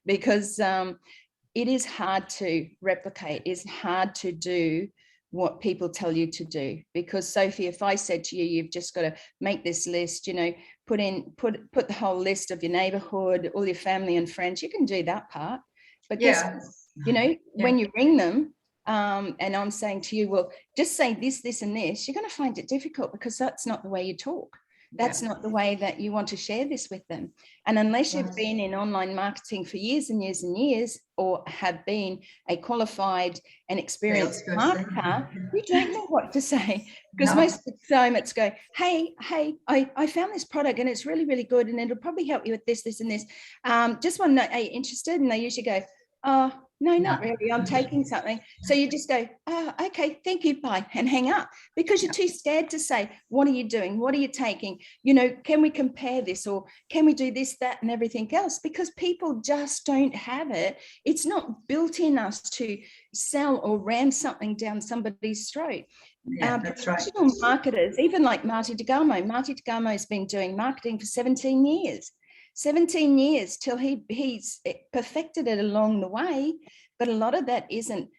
Because it is hard to replicate. It's hard to do what people tell you to do. Because Sophie, if I said to you, you've just got to make this list, you know, put the whole list of your neighborhood, all your family and friends, you can do that part. But guess, you know, when you ring them, and I'm saying to you, well, just say this, this, and this, you're going to find it difficult, because that's not the way you talk. That's not the way that you want to share this with them. And unless you've been in online marketing for years and years and years, or have been a qualified and experienced marketer, you don't know what to say. Because most of the time it's go, hey, I found this product and it's really, really good, and it'll probably help you with this, this, and this. Just want to know, are you interested? And they usually go, oh, no, not really. I'm taking something. So you just go, oh, okay, thank you, bye, and hang up, because you're too scared to say, what are you doing? What are you taking? You know, can we compare this, or can we do this, that, and everything else? Because people just don't have it. It's not built in us to sell or ram something down somebody's throat. Professional marketers, even like Marty DeGamo. Marty DeGamo has been doing marketing for 17 years. 17 years till he's perfected it along the way, but a lot of that isn't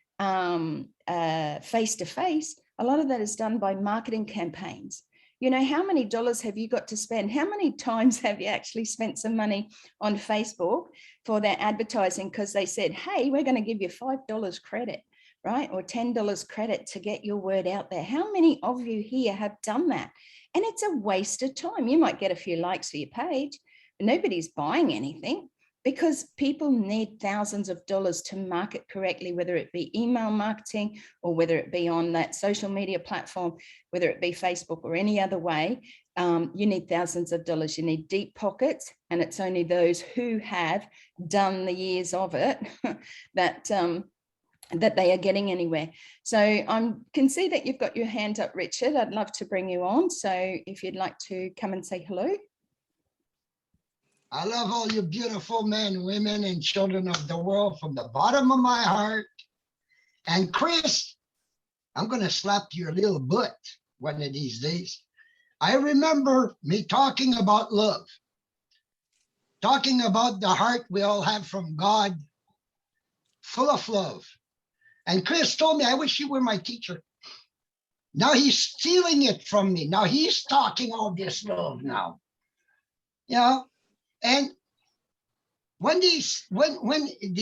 face-to-face. A lot of that is done by marketing campaigns. You know, how many dollars have you got to spend? How many times have you actually spent some money on Facebook for their advertising because they said, hey, we're going to give you $5 credit, right? Or $10 credit to get your word out there. How many of you here have done that? And it's a waste of time. You might get a few likes for your page, but nobody's buying anything, because people need thousands of dollars to market correctly, whether it be email marketing or whether it be on that social media platform, whether it be Facebook or any other way. You need thousands of dollars. You need deep pockets, and it's only those who have done the years of it that they are getting anywhere. So I can see that you've got your hand up, Richard. I'd love to bring you on. So if you'd like to come and say hello.
I love all you beautiful men, women, and children of the world from the bottom of my heart. And Chris, I'm going to slap your little butt one of these days. I remember me talking about love, talking about the heart we all have from God, full of love. And Chris told me, I wish you were my teacher. Now he's stealing it from me. Now he's talking all this love now. You know? And when they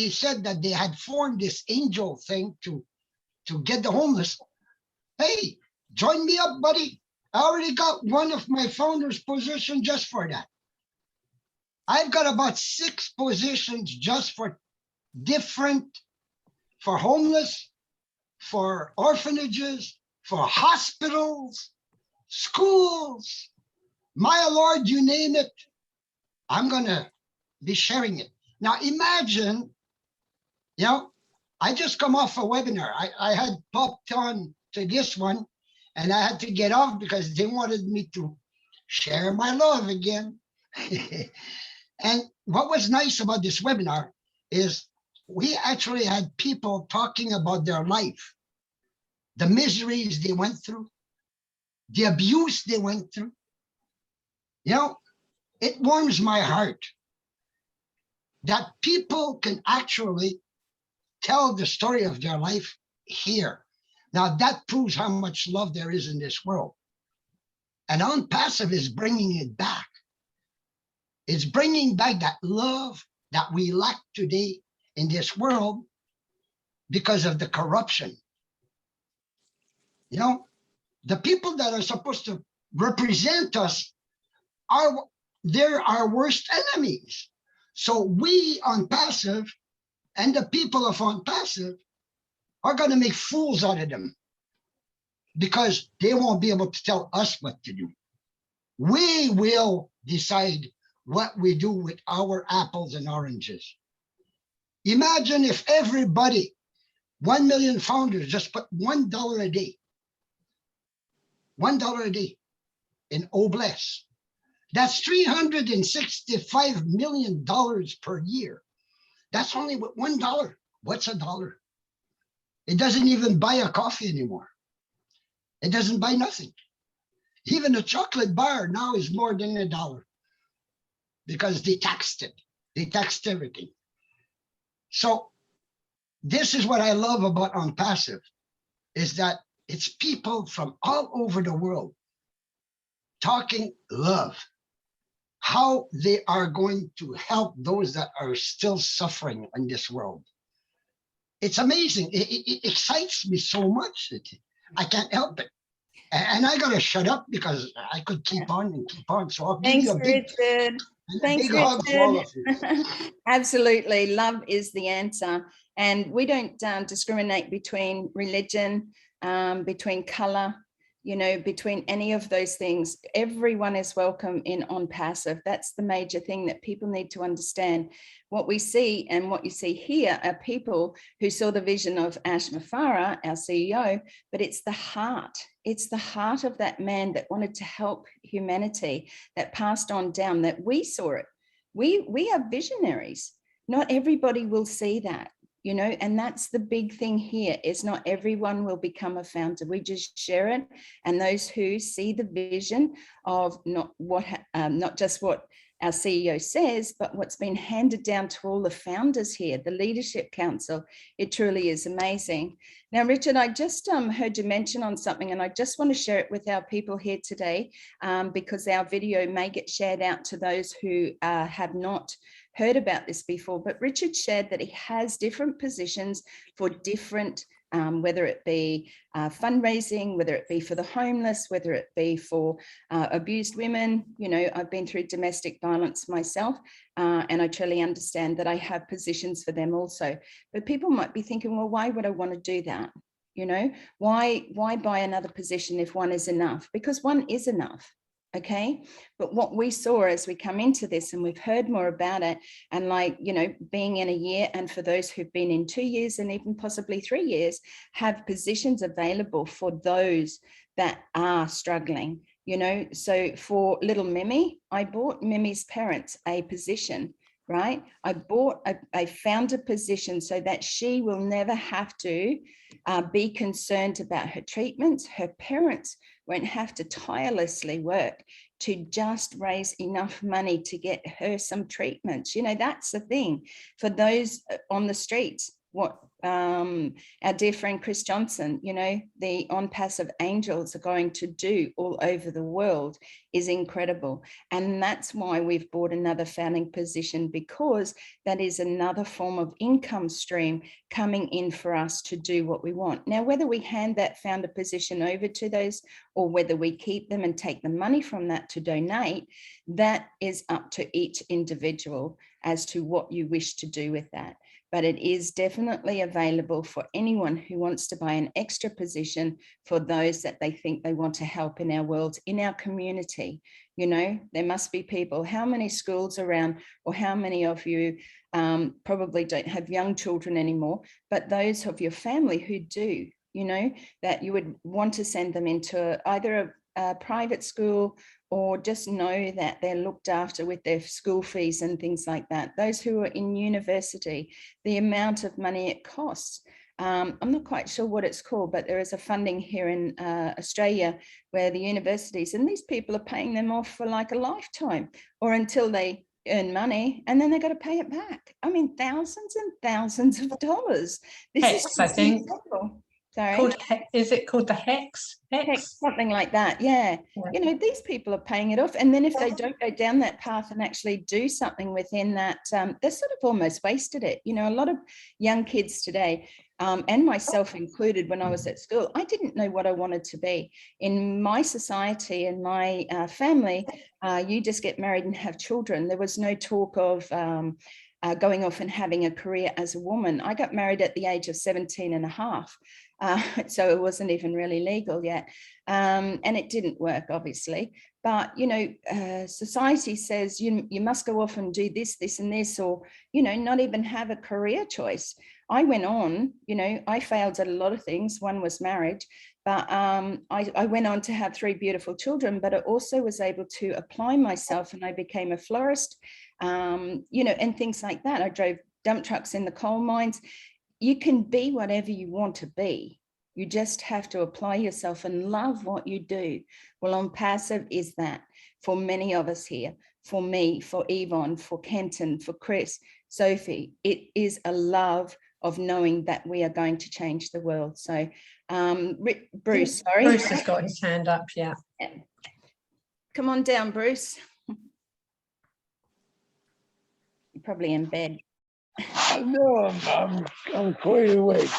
said that they had formed this angel thing to get the homeless, hey, join me up, buddy. I already got one of my founders position just for that. I've got about 6 positions just for homeless, for orphanages, for hospitals, schools, my Lord, you name it. I'm going to be sharing it. Now imagine, I just come off a webinar. I had popped on to this one and I had to get off because they wanted me to share my love again. And what was nice about this webinar is we actually had people talking about their life, the miseries they went through, the abuse they went through. It warms my heart that people can actually tell the story of their life here. Now that proves how much love there is in this world. And ONPASSIVE is bringing it back. It's bringing back that love that we lack today in this world because of the corruption. The people that are supposed to represent us they're our worst enemies. So we ONPASSIVE and the people of ONPASSIVE are going to make fools out of them because they won't be able to tell us what to do. We will decide what we do with our apples and oranges. Imagine if everybody, 1 million founders, just put $1 a day, $1 a day in Obless. That's $365 million per year. That's only with $1. What's a dollar? It doesn't even buy a coffee anymore. It doesn't buy nothing. Even a chocolate bar now is more than $1 because they taxed it. They taxed everything. So this is what I love about ONPASSIVE, is that it's people from all over the world talking love, how they are going to help those that are still suffering in this world. It's amazing. It excites me so much that I can't help it. And I got to shut up because I could keep on and keep on. So I'll give you a big,
Richard. Thanks,
big hug to all of you.
Absolutely. Love is the answer. And we don't discriminate between religion, between color, between any of those things. Everyone is welcome in ONPASSIVE. That's the major thing that people need to understand. What we see and what you see here are people who saw the vision of Ash Mafara, our CEO, but it's the heart. It's the heart of that man that wanted to help humanity, that passed on down, that we saw it. We are visionaries. Not everybody will see that. And that's the big thing here, is not everyone will become a founder. We just share it. And those who see the vision of not just what our CEO says, but what's been handed down to all the founders here, the Leadership Council, it truly is amazing. Now, Richard, I just heard you mention on something, and I just want to share it with our people here today, because our video may get shared out to those who have not heard about this before. But Richard shared that he has different positions for different, whether it be fundraising, whether it be for the homeless, whether it be for abused women. I've been through domestic violence myself, and I truly understand that I have positions for them also. But people might be thinking, well, why would I want to do that? Why buy another position if one is enough? Because one is enough. Okay, but what we saw as we come into this, and we've heard more about it, and being in a year, and for those who've been in 2 years and even possibly 3 years, have positions available for those that are struggling. So for little Mimi, I bought Mimi's parents a position, right? I found a position so that she will never have to be concerned about her treatments. Her parents won't have to tirelessly work to just raise enough money to get her some treatments. That's the thing. For those on the streets, what our dear friend Chris Johnson, you know, the ONPASSIVE angels are going to do all over the world is incredible. And that's why we've bought another founding position, because that is another form of income stream coming in for us to do what we want. Now, whether we hand that founder position over to those, or whether we keep them and take the money from that to donate, that is up to each individual as to what you wish to do with that. But it is definitely available for anyone who wants to buy an extra position for those that they think they want to help in our world, in our community. You know, there must be people, how many schools around, or how many of you probably don't have young children anymore, but those of your family who do, you know, that you would want to send them into either a private school, or just know that they're looked after with their school fees and things like that. Those who are in university, the amount of money it costs. I'm not quite sure what it's called, but there is a funding here in Australia where the universities, and these people are paying them off for like a lifetime, or until they earn money, and then they got to pay it back. I mean, thousands and thousands of dollars. This
Hex,
is
I think.
incredible. Sorry.
Is it called the Hex?
Hex, something like that, yeah. You know, these people are paying it off, and then if they don't go down that path and actually do something within that, they're sort of almost wasted it. You know, a lot of young kids today, and myself included, when I was at school, I didn't know what I wanted to be. In my society and my family, you just get married and have children. There was no talk of going off and having a career as a woman. I got married at the age of 17 and a half. So it wasn't even really legal yet. And it didn't work, obviously. But, you know, society says you must go off and do this, this, and this, or, you know, not even have a career choice. I went on, you know, I failed at a lot of things. One was marriage, but I went on to have 3 beautiful children, but I also was able to apply myself, and I became a florist, you know, and things like that. I drove dump trucks in the coal mines. You can be whatever you want to be. You just have to apply yourself and love what you do. Well, ONPASSIVE is that for many of us here, for me, for Yvonne, for Kenton, for Chris, Sophie. It is a love of knowing that we are going to change the world. So Bruce, sorry.
Bruce has got his hand up, yeah.
Come on down, Bruce. You're probably in bed.
No, I'm quite awake,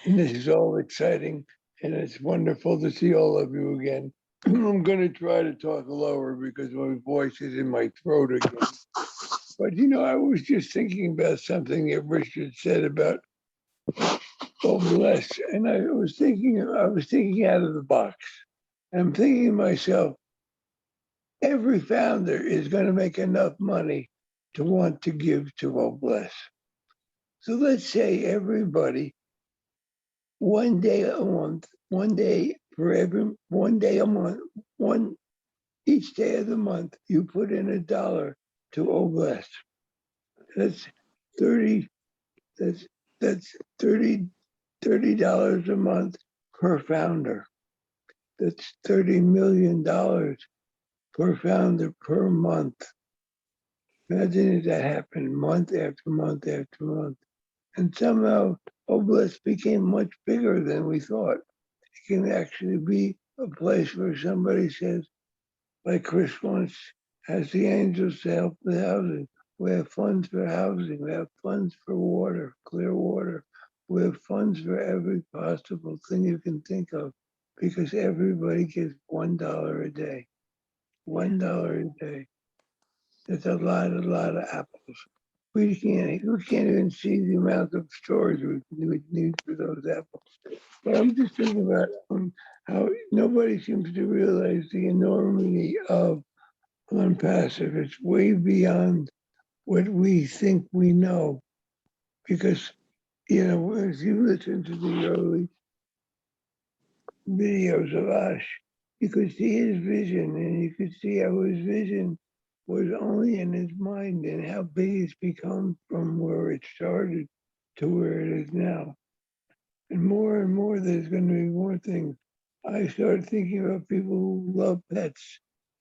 and this is all exciting, and it's wonderful to see all of you again. I'm going to try to talk lower because my voice is in my throat again. But you know, I was just thinking about something that Richard said about bless, and I was thinking out of the box. I'm thinking to myself, every founder is going to make enough money to want to give to bless. So let's say everybody, one day a month, each day of the month, you put in $1 to bless. That's $30 a month per founder. That's $30 million per founder per month. Imagine if that happened month after month after month. And somehow Bless became much bigger than we thought. It can actually be a place where somebody says, like Chris once, has the angels to help with housing. We have funds for housing. We have funds for water, clear water. We have funds for every possible thing you can think of, because everybody gets $1 a day. $1 a day. That's a lot of apples. We can't even see the amount of storage we need for those apples. But I'm just thinking about how nobody seems to realize the enormity of ONPASSIVE. It's way beyond what we think we know. Because, you know, as you listen to the early videos of Ash, you could see his vision, and you could see how his vision was only in his mind and how big it's become from where it started to where it is now. And more, there's going to be more things. I started thinking about people who love pets,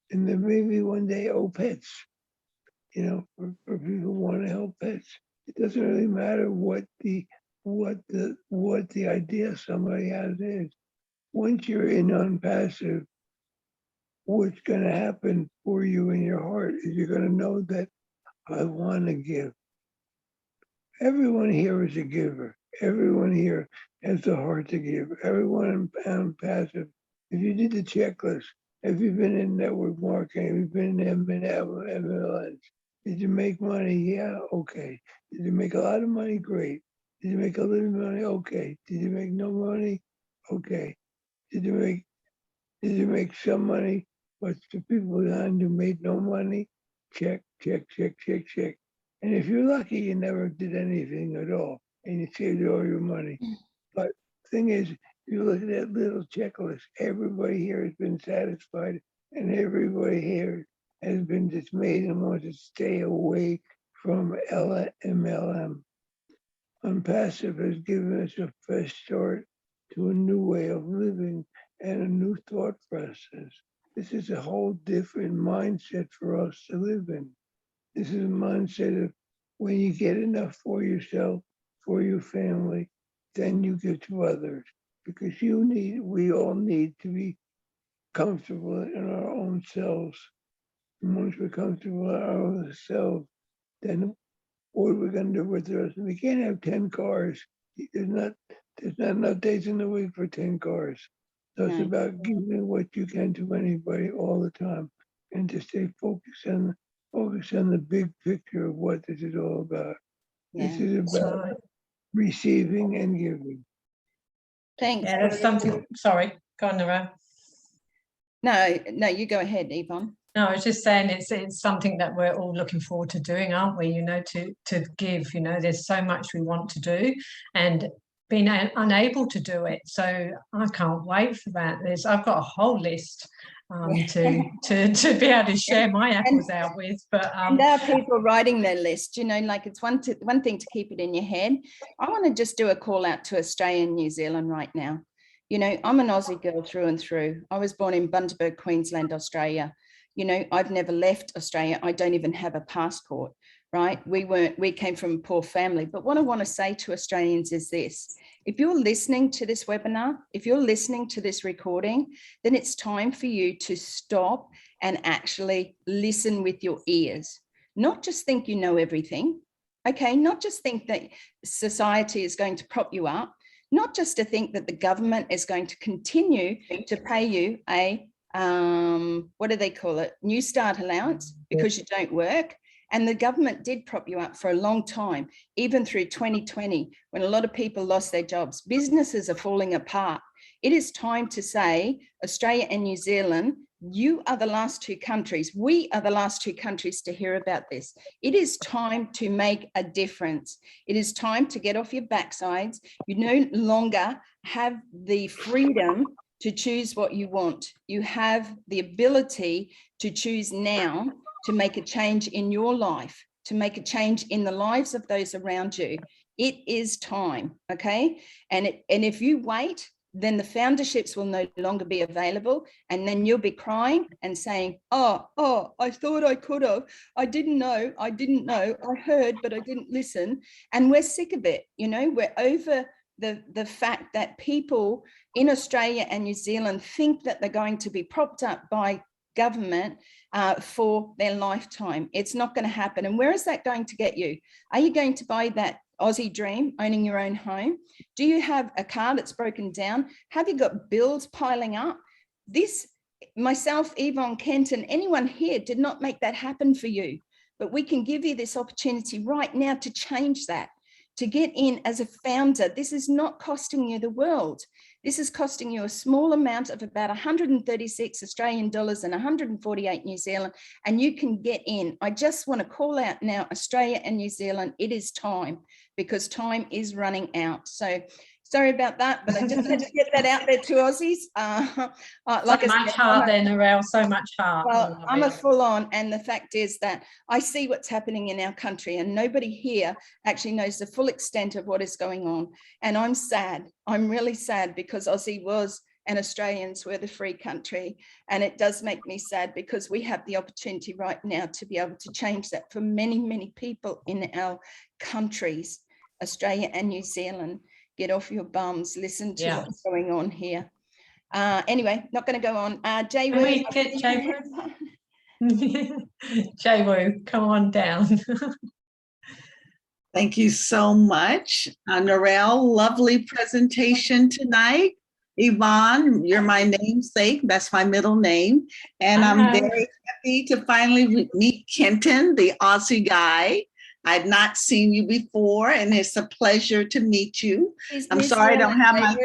and then maybe one day, pets, you know, for people who want to help pets. It doesn't really matter what the idea somebody has is. Once you're in ONPASSIVE, what's going to happen for you in your heart is you're going to know that I want to give. Everyone here is a giver. Everyone here has the heart to give. Everyone in ONPASSIVE. If you did the checklist, have you been in network marketing? Have you been in MLS? Did you make money? Yeah, okay. Did you make a lot of money? Great. Did you make a little money? Okay. Did you make no money? Okay. Did you make some money? But the people behind who made no money? Check, check, check, check, check. And if you're lucky, you never did anything at all and you saved all your money. But the thing is, you look at that little checklist, everybody here has been satisfied and everybody here has been dismayed and wants to stay away from MLM. ONPASSIVE has given us a fresh start to a new way of living and a new thought process. This is a whole different mindset for us to live in. This is a mindset of when you get enough for yourself, for your family, then you give to others. Because we all need to be comfortable in our own selves. And once we're comfortable in our own selves, then what are we going to do with the rest? We can't have 10 cars. There's not enough days in the week for 10 cars. So it's about giving what you can to anybody all the time and to stay focused on the big picture of what this is all about. This is about receiving and giving.
Thanks.
Yeah, that's something, sorry, go on, Narelle.
No, you go ahead, Yvonne.
No, I was just saying it's something that we're all looking forward to doing, aren't we? You know, to give, you know, there's so much we want to do and being unable to do it. So I can't wait for that. I've got a whole list to be able to share my apples out with. But
and there are people writing their list, you know, like it's one thing to keep it in your head. I want to just do a call out to Australia and New Zealand right now. You know, I'm an Aussie girl through and through. I was born in Bundaberg, Queensland, Australia. You know, I've never left Australia. I don't even have a passport, right? We came from a poor family. But what I want to say to Australians is this: if you're listening to this webinar, if you're listening to this recording, then it's time for you to stop and actually listen with your ears. Not just think you know everything, okay? Not just think that society is going to prop you up, not just to think that the government is going to continue to pay you a what do they call it? New Start allowance because you don't work. And the government did prop you up for a long time, even through 2020, when a lot of people lost their jobs. Businesses are falling apart. It is time to say, Australia and New Zealand, you are the last two countries. We are the last two countries to hear about this. It is time to make a difference. It is time to get off your backsides. You no longer have the freedom to choose what you want. You have the ability to choose now to make a change in your life, to make a change in the lives of those around you. It is time, okay? And if you wait, then the founderships will no longer be available, and then you'll be crying and saying, oh, I thought I could have. I didn't know. I heard, but I didn't listen. And we're sick of it, you know, we're over the fact that people in Australia and New Zealand think that they're going to be propped up by government for their lifetime. It's not going to happen. And where is that going to get you? Are you going to buy that Aussie dream, owning your own home? Do you have a car that's broken down? Have you got bills piling up? Myself, Yvonne, Kenton, anyone here did not make that happen for you. But we can give you this opportunity right now to change that, to get in as a founder. This is not costing you the world. This is costing you a small amount of about 136 Australian dollars and 148 New Zealand, and you can get in. I just want to call out now, Australia and New Zealand, it is time, because time is running out. So sorry about that, but I just had to get that out there to Aussies.
Like so much heart there, Narelle, so much heart.
Well, I'm a full on, and the fact is that I see what's happening in our country, and nobody here actually knows the full extent of what is going on. And I'm sad. I'm really sad, because Aussie was and Australians were the free country. And it does make me sad because we have the opportunity right now to be able to change that for many, many people in our countries, Australia and New Zealand. Get off your bums, listen to what's going on here. Anyway, not going to go on. Jay
Can we get Jay Woo? Jay Woo, come on down.
Thank you so much, Narelle. Lovely presentation tonight. Yvonne, you're my namesake. That's my middle name. And I'm very happy to finally meet Kenton, the Aussie guy. I'd not seen you before, and it's a pleasure to meet you. I'm sorry I don't have my...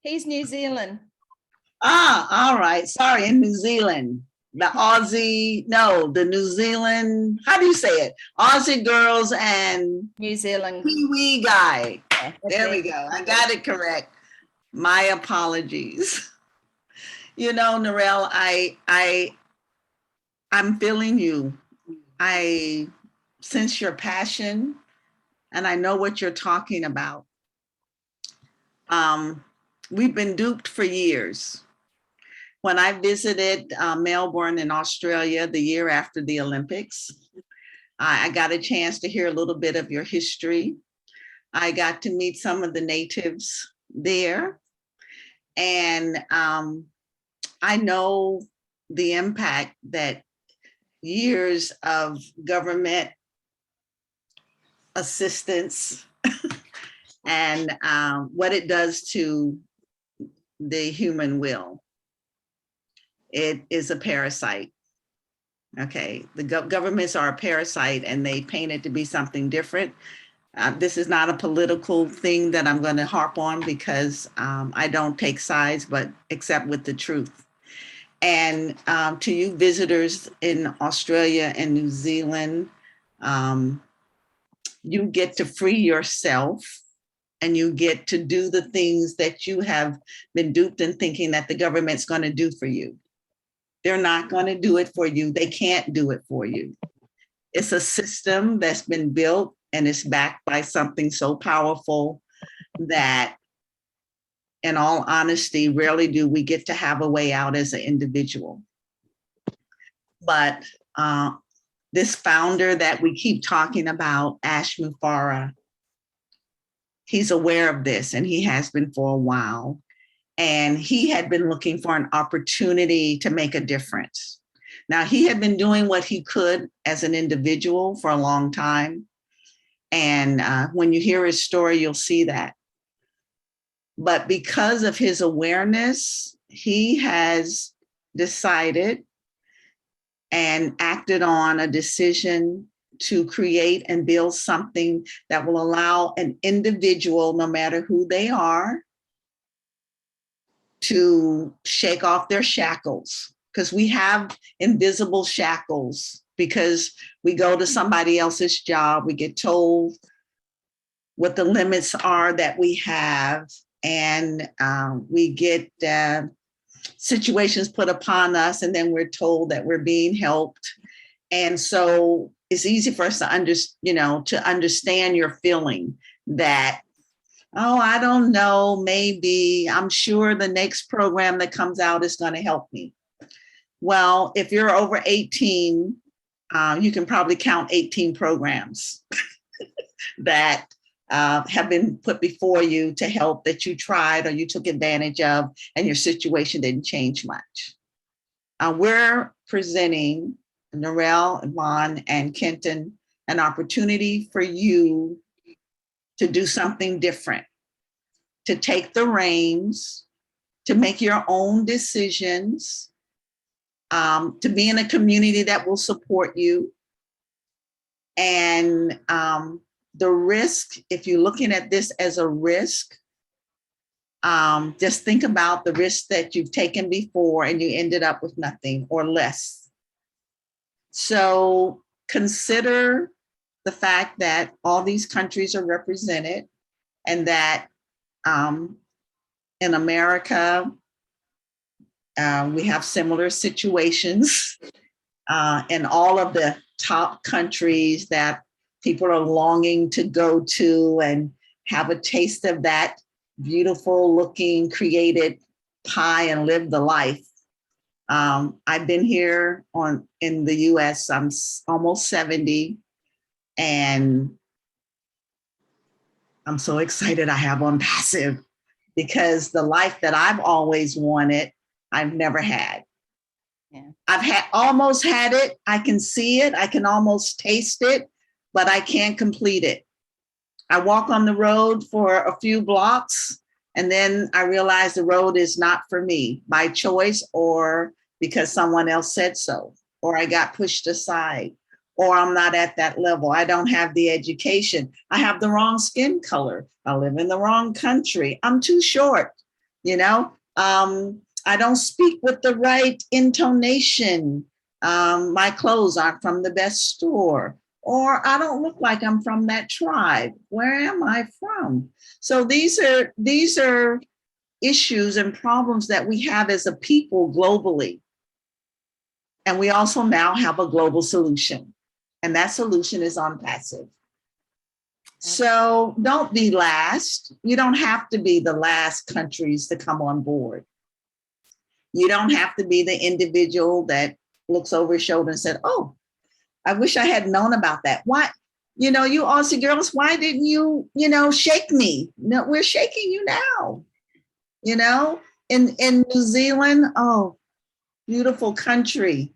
He's New Zealand.
All right. Sorry, in New Zealand. The Aussie, no, the New Zealand, how do you say it? Aussie girls and
New Zealand
Kiwi guy.
Yeah,
there we go. I got it correct. My apologies. You know, Narelle, I'm feeling you. I sense your passion, and I know what you're talking about. We've been duped for years. When I visited Melbourne in Australia the year after the Olympics, I got a chance to hear a little bit of your history. I got to meet some of the natives there. And I know the impact that years of government assistance and what it does to the human will. It is a parasite. Okay, the governments are a parasite, and they paint it to be something different. This is not a political thing that I'm going to harp on, because I don't take sides, but except with the truth. And to you visitors in Australia and New Zealand, you get to free yourself, and you get to do the things that you have been duped in thinking that the government's going to do for you. They're not going to do it for you. They can't do it for you. It's a system that's been built, and it's backed by something so powerful that, in all honesty, rarely do we get to have a way out as an individual. But this founder that we keep talking about, Ash Mufareh, he's aware of this, and he has been for a while. And he had been looking for an opportunity to make a difference. Now, he had been doing what he could as an individual for a long time. And when you hear his story, you'll see that. But because of his awareness, he has decided and acted on a decision to create and build something that will allow an individual, no matter who they are, to shake off their shackles, because we have invisible shackles, because we go to somebody else's job, we get told what the limits are that we have, and we get situations put upon us, and then we're told that we're being helped. And so it's easy for us to understand your feeling that, oh, I don't know, maybe, I'm sure the next program that comes out is going to help me. Well, if you're over 18, you can probably count 18 programs that have been put before you to help, that you tried or you took advantage of, and your situation didn't change much. We're presenting, Narelle, Yvonne, and Kenton, an opportunity for you to do something different, to take the reins, to make your own decisions, to be in a community that will support you. And the risk, if you're looking at this as a risk, just think about the risk that you've taken before and you ended up with nothing or less. So consider the fact that all these countries are represented, and that in America, we have similar situations in all of the top countries that people are longing to go to and have a taste of that beautiful looking, created pie and live the life. I've been here in the US, I'm almost 70, and I'm so excited I have ONPASSIVE, because the life that I've always wanted, I've never had.
Yeah.
I've almost had it. I can see it. I can almost taste it, but I can't complete it. I walk on the road for a few blocks, and then I realize the road is not for me by choice, or because someone else said so, or I got pushed aside, or I'm not at that level. I don't have the education. I have the wrong skin color. I live in the wrong country. I'm too short, you know? I don't speak with the right intonation. My clothes aren't from the best store, or I don't look like I'm from that tribe. Where am I from? So these are issues and problems that we have as a people globally. And we also now have a global solution, and that solution is ONPASSIVE. So don't be last. You don't have to be the last countries to come on board. You don't have to be the individual that looks over his shoulder and said, oh, I wish I had known about that. Why, you Aussie girls, why didn't you, shake me? No, we're shaking you now. In New Zealand, oh, beautiful country,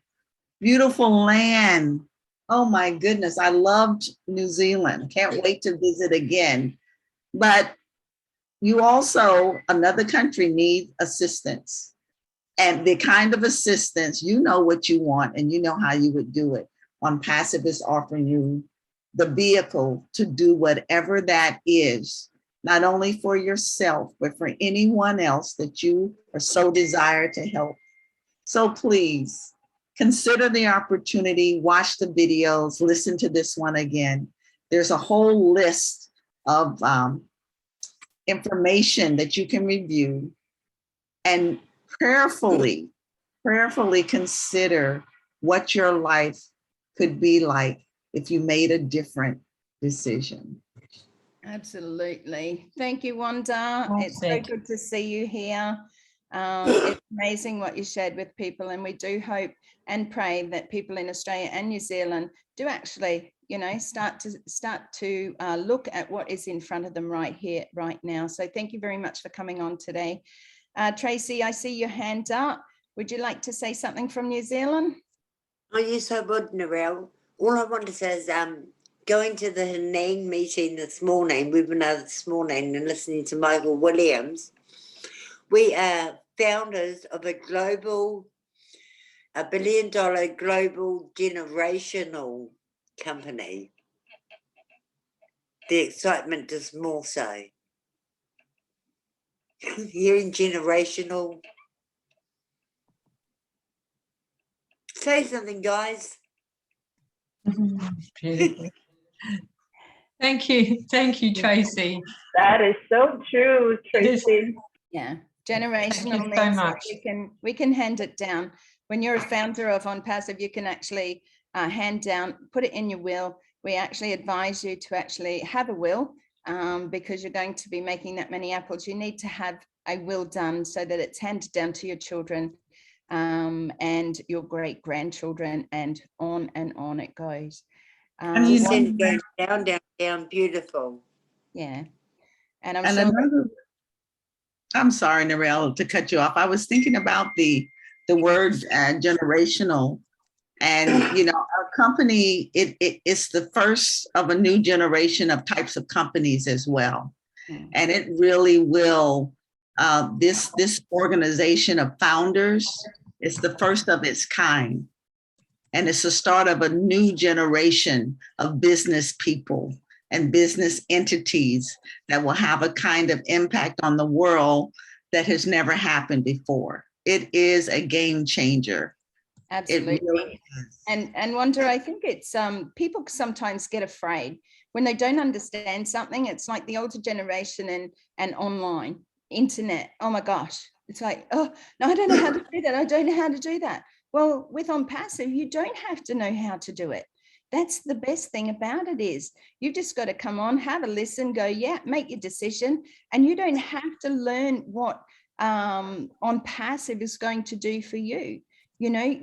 beautiful land. Oh my goodness, I loved New Zealand. Can't wait to visit again. But you also, another country, needs assistance. And the kind of assistance, you know what you want and you know how you would do it. ONPASSIVE is offering you the vehicle to do whatever that is, not only for yourself, but for anyone else that you are so desire to help. So please consider the opportunity, watch the videos, listen to this one again. There's a whole list of information that you can review, and prayerfully consider what your life could be like if you made a different decision.
Absolutely. Thank you, Wanda. It's so good to see you here. It's amazing what you shared with people, and we do hope and pray that people in Australia and New Zealand do actually, start to look at what is in front of them right here, right now. So thank you very much for coming on today. Tracy, I see your hand up. Would you like to say something from New Zealand?
Oh, yes, I would, Narelle. All I want to say is going to the Hanang meeting webinar this morning, and listening to Michael Williams. We are founders of a $1 billion global generational company. The excitement is more so. Hearing generational. Say something, guys.
Beautiful. Thank you, Tracy.
That is so true, Tracy.
Yeah, generational.
Thank you so much.
We can hand it down. When you're a founder of ONPASSIVE, you can actually hand down, put it in your will. We actually advise you to actually have a will, because you're going to be making that many apples. You need to have a will done so that it's handed down to your children and your great grandchildren, and on it goes.
Down, beautiful.
Yeah, and I'm sure.
I'm sorry, Narelle, to cut you off. I was thinking about the word generational, and our company, it's the first of a new generation of types of companies as well, and it really will. This organization of founders is the first of its kind. And it's the start of a new generation of business people and business entities that will have a kind of impact on the world that has never happened before. It is a game changer.
Absolutely.
It really is.
And Wanda, I think it's people sometimes get afraid when they don't understand something. It's like the older generation and online internet. Oh my gosh. It's like, oh no, I don't know how to do that. I don't know how to do that. Well, with ONPASSIVE, you don't have to know how to do it. That's the best thing about it is you've just got to come on, have a listen, go, yeah, make your decision. And you don't have to learn what ONPASSIVE is going to do for you. You know,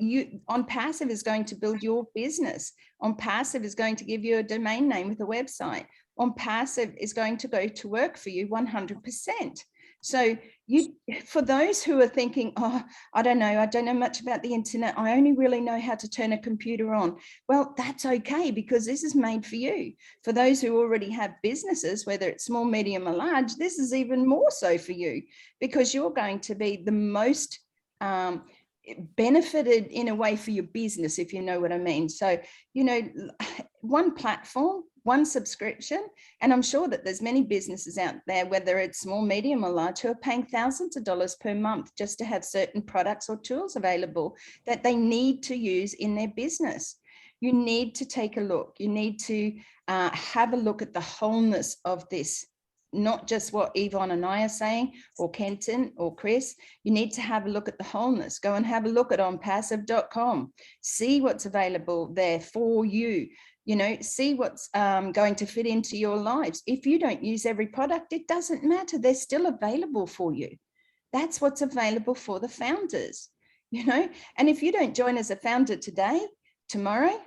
ONPASSIVE is going to build your business. ONPASSIVE is going to give you a domain name with a website. ONPASSIVE is going to go to work for you 100%. So for those who are thinking, oh, I don't know much about the internet. I only really know how to turn a computer on. Well, that's okay, because this is made for you. For those who already have businesses, whether it's small, medium or large, this is even more so for you, because you're going to be the most benefited in a way for your business, if you know what I mean. So, you know, one platform, one subscription, and I'm sure that there's many businesses out there, whether it's small, medium or large, who are paying thousands of dollars per month just to have certain products or tools available that they need to use in their business. You need to take a look. You need to have a look at the wholeness of this, not just what Yvonne and I are saying, or Kenton or Chris. You need to have a look at the wholeness. Go and have a look at onpassive.com. See what's available there for you. You know, see what's going to fit into your lives. If you don't use every product, it doesn't matter. They're still available for you. That's what's available for the founders, you know. And if you don't join as a founder today, tomorrow,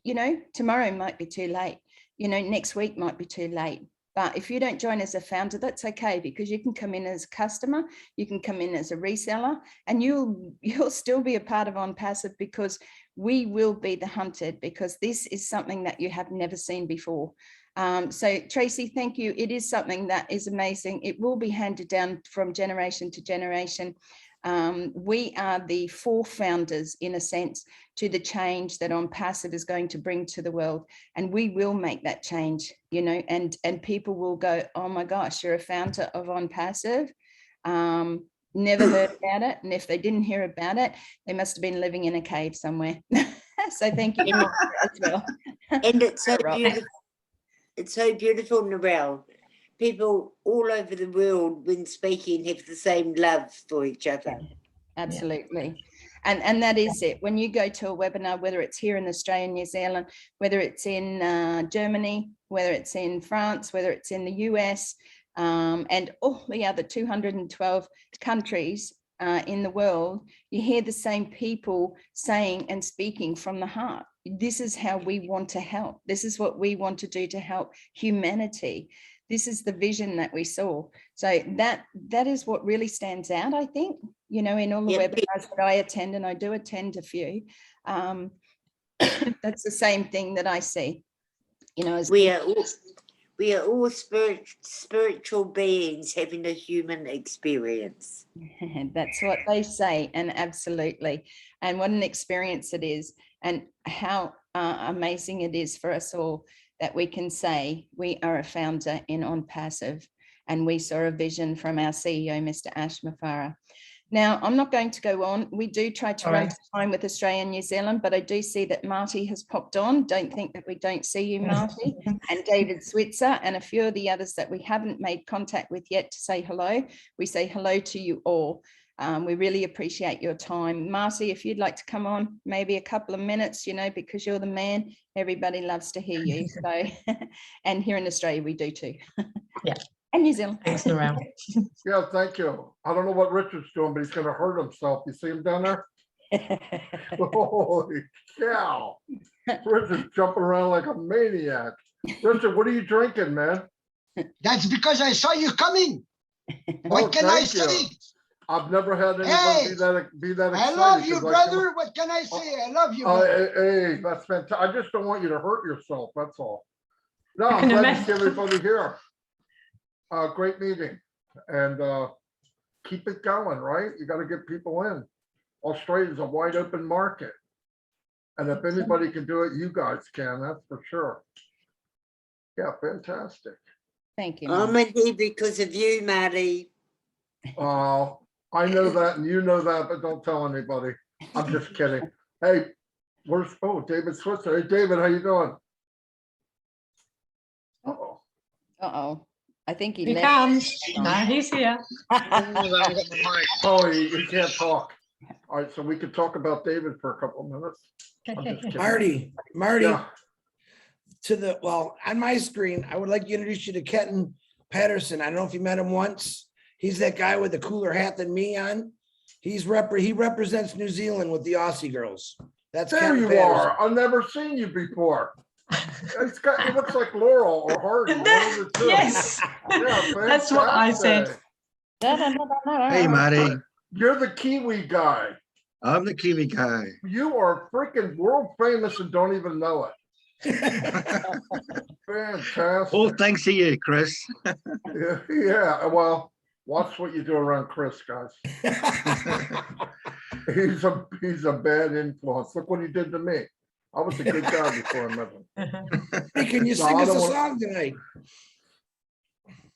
you know, tomorrow might be too late. You know, next week might be too late. But if you don't join as a founder, that's okay, because you can come in as a customer, you can come in as a reseller, and you'll still be a part of ONPASSIVE, because we will be the hunted, because this is something that you have never seen before. So Tracy, thank you. It is something that is amazing. It will be handed down from generation to generation. We are the forefounders, in a sense, to the change that ONPASSIVE is going to bring to the world. And we will make that change, you know, and people will go, oh my gosh, you're a founder of ONPASSIve. Never heard about it. And if they didn't hear about it, they must have been living in a cave somewhere. So thank you as well.
And it's so beautiful. It's so beautiful, Narelle. People all over the world, when speaking, have the same love for each other.
Absolutely. And that is it. When you go to a webinar, whether it's here in Australia, New Zealand, whether it's in Germany, whether it's in France, whether it's in the US, and all the other 212 countries in the world, you hear the same people saying and speaking from the heart. This is how we want to help. This is what we want to do to help humanity. This is the vision that we saw. So that is what really stands out, I think, you know, in all the webinars that I attend, and I do attend a few. That's the same thing that I see, you know. As
we are all spiritual beings having a human experience.
That's what they say, and absolutely. And what an experience it is, and how amazing it is for us all that we can say we are a founder in ONPASSIVE, and we saw a vision from our CEO, Mr. Ash Mafara. Now, I'm not going to go on. We do try to run time with Australia and New Zealand, but I do see that Marty has popped on. Don't think that we don't see you, Marty, and David Switzer, and a few of the others that we haven't made contact with yet to say hello. We say hello to you all. We really appreciate your time. Marty, if you'd like to come on, maybe a couple of minutes, you know, because you're the man. Everybody loves to hear you. So, and here in Australia, we do too.
Yeah.
And New Zealand.
Thanks, Narelle.
Yeah, thank you. I don't know what Richard's doing, but he's going to hurt himself. You see him down there? Holy cow. Richard's jumping around like a maniac. Richard, what are you drinking, man?
That's because I saw you coming. What can I say?
I've never had anyone be that excited.
I love you, brother. What can I say? I love you.
Hey, that's fantastic. I just don't want you to hurt yourself. That's all. No, I'm glad to see everybody here. Great meeting, and keep it going, right? You got to get people in. Australia is a wide open market, and if anybody can do it, you guys can. That's for sure. Yeah, fantastic.
Thank you.
I'm here because of you, Marty.
I know that, and you know that, but don't tell anybody. I'm just kidding. Hey, where's David Switzer? Hey, David, how you doing? Uh-oh.
Uh-oh. I think
he comes. No, he's here.
Oh, he can't talk. All right, so we could talk about David for a couple of minutes.
Marty, yeah. On my screen, I would like to introduce you to Kenton Patterson. I don't know if you met him once. He's that guy with the cooler hat than me on. He represents New Zealand with the Aussie girls. That's
There
Ken
you
Patterson.
are. I've never seen you before. It looks like Laurel or Hardy. One of the two.
Yes,
Yeah,
that's what I said.
fantastic.
Hey, Marty,
You're the Kiwi guy.
I'm the Kiwi guy.
You are freaking world famous and don't even know it. Fantastic.
All thanks to you, Chris.
Yeah, well, watch what you do around Chris, guys. He's a bad influence. Look what he did to me. I was a good guy before I met him.
Hey, can you
No,
sing
I
us a
don't want-
song tonight?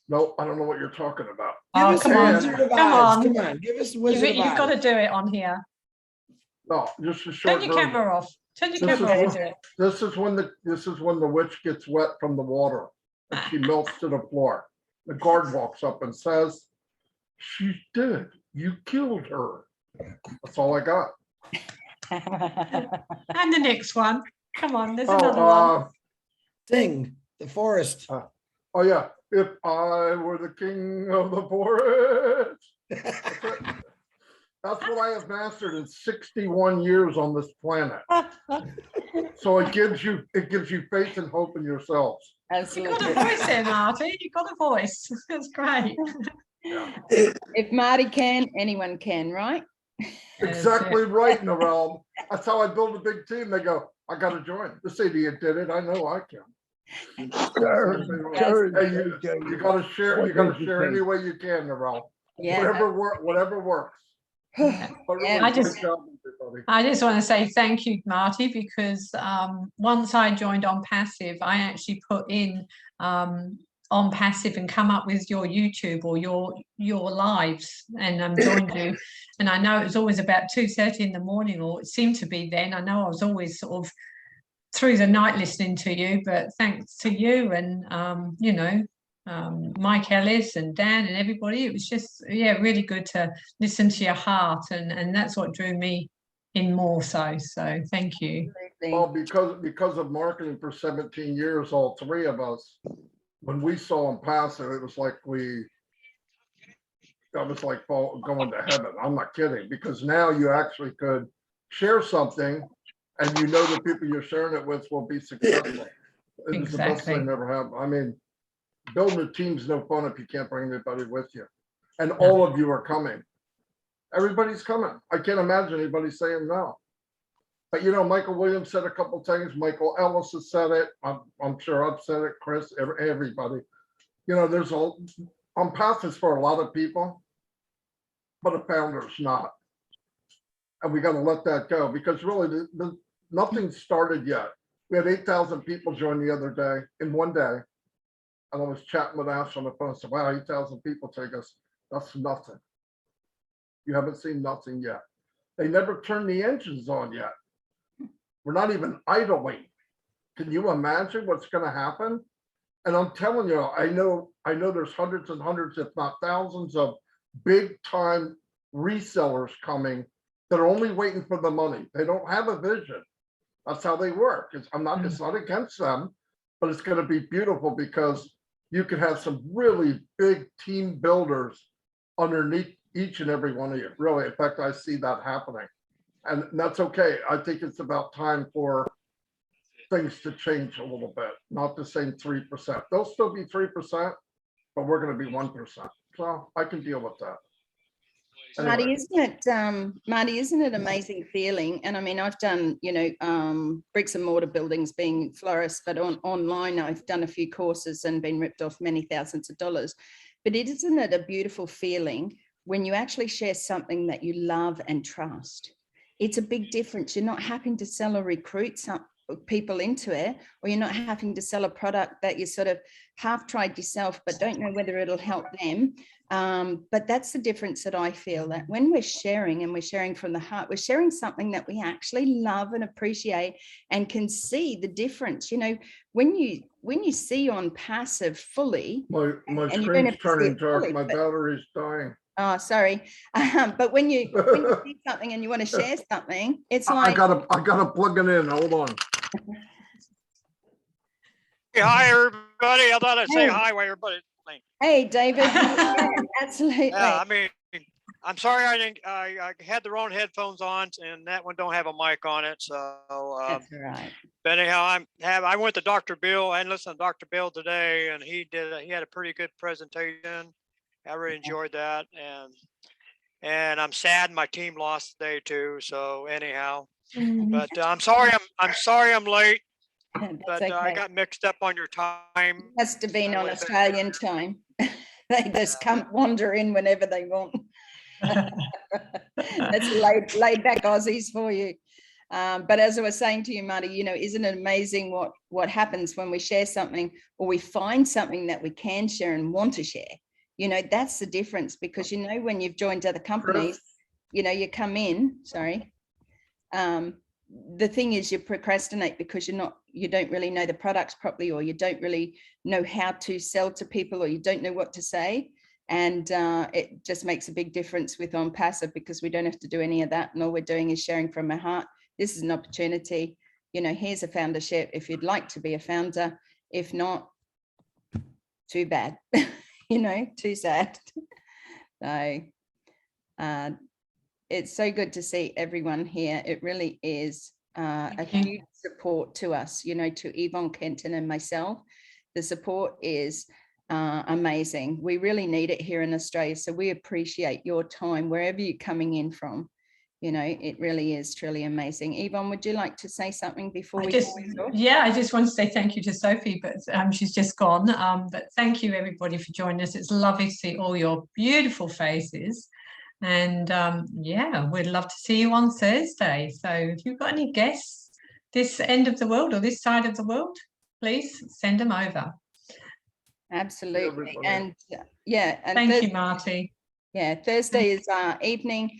No, I don't know what you're talking about.
Give
Oh,
us
come
the
on,
Wizard of
come
Oz.
on.
Come on, give us the Wizard of
You've got to
Oz.
do it on here.
No, just a short
Turn your
version.
camera off. Turn your
This
camera off
is-
and do it.
This is when the witch gets wet from the water and she melts to the floor. The guard walks up and says, "She's dead. You killed her." That's all I got.
And the next one. Come on, there's
Oh,
another one.
Sing the forest.
Oh yeah. If I were the king of the forest. That's what I have mastered in 61 years on this planet. So it gives you faith and hope in yourselves.
You got a
Absolutely.
voice there, Marty. You got a voice. That's great.
If Marty can, anyone can, right?
Exactly right, Narelle. That's how I build a big team. They go, I gotta join. This idiot did it. I know I can.
Sir, sir,
Hey, you gotta share, any way you can, Narelle.
Yeah.
Whatever works. But really,
Yeah,
good
I
job, everybody.
I just want to say thank you, Marty, because once I joined ONPASSIVE, I actually put in ONPASSIVE and come up with your YouTube or your lives and joined you. And I know it was always about 2:30 in the morning, or it seemed to be then. I know I was always sort of through the night listening to you, but thanks to you and Mike Ellis and Dan and everybody, it was just really good to listen to your heart, and that's what drew me in more so thank you.
Well, because of marketing for 17 years, all three of us, when we saw ONPASSIVE, it was like going to heaven. I'm not kidding, because now you actually could share something and you know the people you're sharing it with will be successful. It's the best
Exactly.
thing ever happened. I mean, building a team's no fun if you can't bring anybody with you. And all of you are coming. Everybody's coming. I can't imagine anybody saying no. But Michael Williams said a couple things. Michael Ellis has said it. I'm sure I've said it. Chris, everybody. There's ONPASSIVE for a lot of people, but a founder's not. And we got to let that go, because really nothing started yet. We had 8,000 people join the other day in one day. And I was chatting with Ash on the phone. I said, wow, 8,000 people. So he goes, that's nothing. You haven't seen nothing yet. They never turned the engines on yet. We're not even idling. Can you imagine what's going to happen? And I'm telling you, I know there's hundreds and hundreds, if not thousands, of big time resellers coming that are only waiting for the money. They don't have a vision. That's how they work. It's not against them, but it's going to be beautiful, because you could have some really big team builders underneath each and every one of you. Really, in fact, I see that happening. And that's okay. I think it's about time for things to change a little bit, not the same 3%. They'll still be 3%, but we're going to be 1%. So I can deal with that.
Marty, isn't it amazing feeling? And I mean, I've done, bricks and mortar buildings being florists, but online, I've done a few courses and been ripped off many thousands of dollars. But isn't it a beautiful feeling when you actually share something that you love and trust? It's a big difference. You're not having to sell or recruit some people into it, or you're not having to sell a product that you sort of half tried yourself, but don't know whether it'll help them. But that's the difference that I feel, that when we're sharing, and we're sharing from the heart, we're sharing something that we actually love and appreciate and can see the difference. When you see ONPASSIVE fully,
My
and you don't have
screen's
to see
turning
it
dark.
fully,
My
but-
battery's dying.
Oh, sorry. But when you see something and you want to share something, it's
I
like,
gotta plug it in. Hold on.
Hey, hi, everybody. I thought I'd say
Hey.
hi while everybody
Hey, David. Yeah, absolutely.
Yeah, I mean, I'm sorry I had the wrong headphones on, and that one don't have a mic on it. So,
That's all right.
but anyhow, I went to Dr. Bill and listened to Dr. Bill today, and he had a pretty good presentation. I really enjoyed that, and I'm sad my team lost today too. So anyhow, but I'm sorry I'm late.
That's
But I
okay.
got mixed up on your time.
It has to be
I
on
would've been-
Australian time. They just come wander in whenever they want. That's laid back Aussies for you. But as I was saying to you, Marty, you know, isn't it amazing what happens when we share something or we find something that we can share and want to share? You know, that's the difference, because, you know, when you've joined other companies, you know, you come in, sorry. The thing is, you procrastinate because you don't really know the products properly, or you don't really know how to sell to people, or you don't know what to say. And it just makes a big difference with ONPASSIVE, because we don't have to do any of that. And all we're doing is sharing from our heart. This is an opportunity. You know, here's a foundership if you'd like to be a founder. If not, too bad, you know, too sad. So it's so good to see everyone here. It really is a huge support to us, you know, to Yvonne, Kenton and myself. The support is amazing. We really need it here in Australia. So we appreciate your time wherever you're coming in from. You know, it really is truly amazing. Yvonne, would you like to say something before we finish off?
Yeah, I just want to say thank you to Sophie, but she's just gone. But thank you everybody for joining us. It's lovely to see all your beautiful faces. And yeah, we'd love to see you on Thursday. So if you've got any guests this end of the world or this side of the world, please send them over.
Absolutely. And yeah, and
thank you, Marty.
Yeah, Thursday is evening.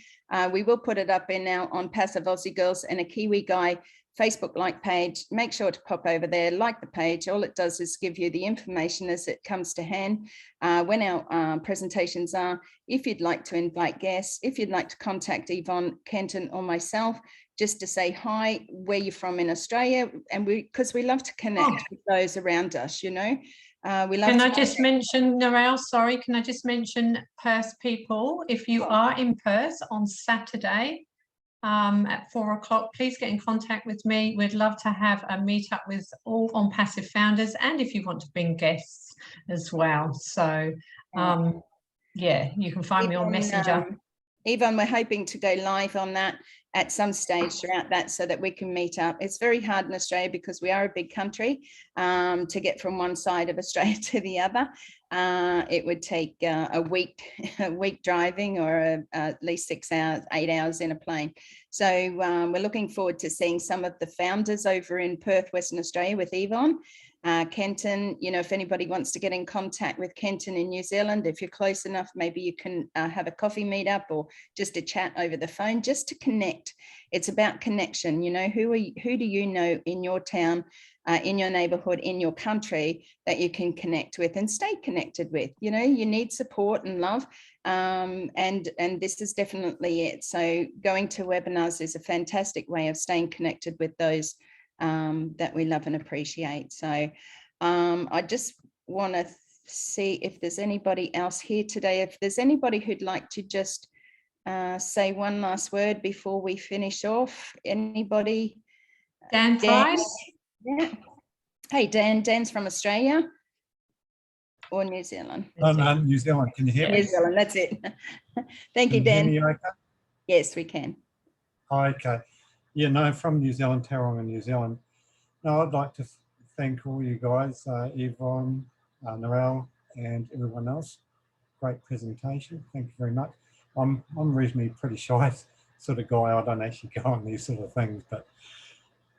We will put it up in now on Passive Aussie Girls and a Kiwi Guy Facebook like page. Make sure to pop over there, like the page. All it does is give you the information as it comes to hand when our presentations are. If you'd like to invite guests, if you'd like to contact Yvonne, Kenton or myself, just to say hi, where you're from in Australia, and because we love to connect with those around us, you know.
Can I just mention, Narelle, sorry, can I just mention Perth people? If you are in Perth on Saturday at 4 o'clock, please get in contact with me. We'd love to have a meet up with all ONPASSIVE founders, and if you want to bring guests as well. So yeah, you can find me on Messenger.
Yvonne, we're hoping to go live on that at some stage throughout that so that we can meet up. It's very hard in Australia because we are a big country to get from one side of Australia to the other. It would take a week driving, or at least 6 hours, 8 hours in a plane. So we're looking forward to seeing some of the founders over in Perth, Western Australia with Yvonne. Kenton, you know, if anybody wants to get in contact with Kenton in New Zealand, if you're close enough, maybe you can have a coffee meetup or just a chat over the phone, just to connect. It's about connection. You know, who do you know in your town, in your neighborhood, in your country that you can connect with and stay connected with? You know, you need support and love, and this is definitely it. So going to webinars is a fantastic way of staying connected with those that we love and appreciate. So I just want to see if there's anybody else here today. If there's anybody who'd like to just say one last word before we finish off. Anybody?
Dan Price?
Yeah. Hey, Dan's from Australia or New Zealand?
No, New Zealand. Can you hear me?
New Zealand, that's it. Thank you, Dan.
Can you hear me okay?
Yes, we can.
Okay. Yeah, no, from New Zealand, Tauranga, New Zealand. No, I'd like to thank all you guys, Yvonne, Narelle, and everyone else. Great presentation. Thank you very much. I'm reasonably pretty shy sort of guy. I don't actually go on these sort of things, but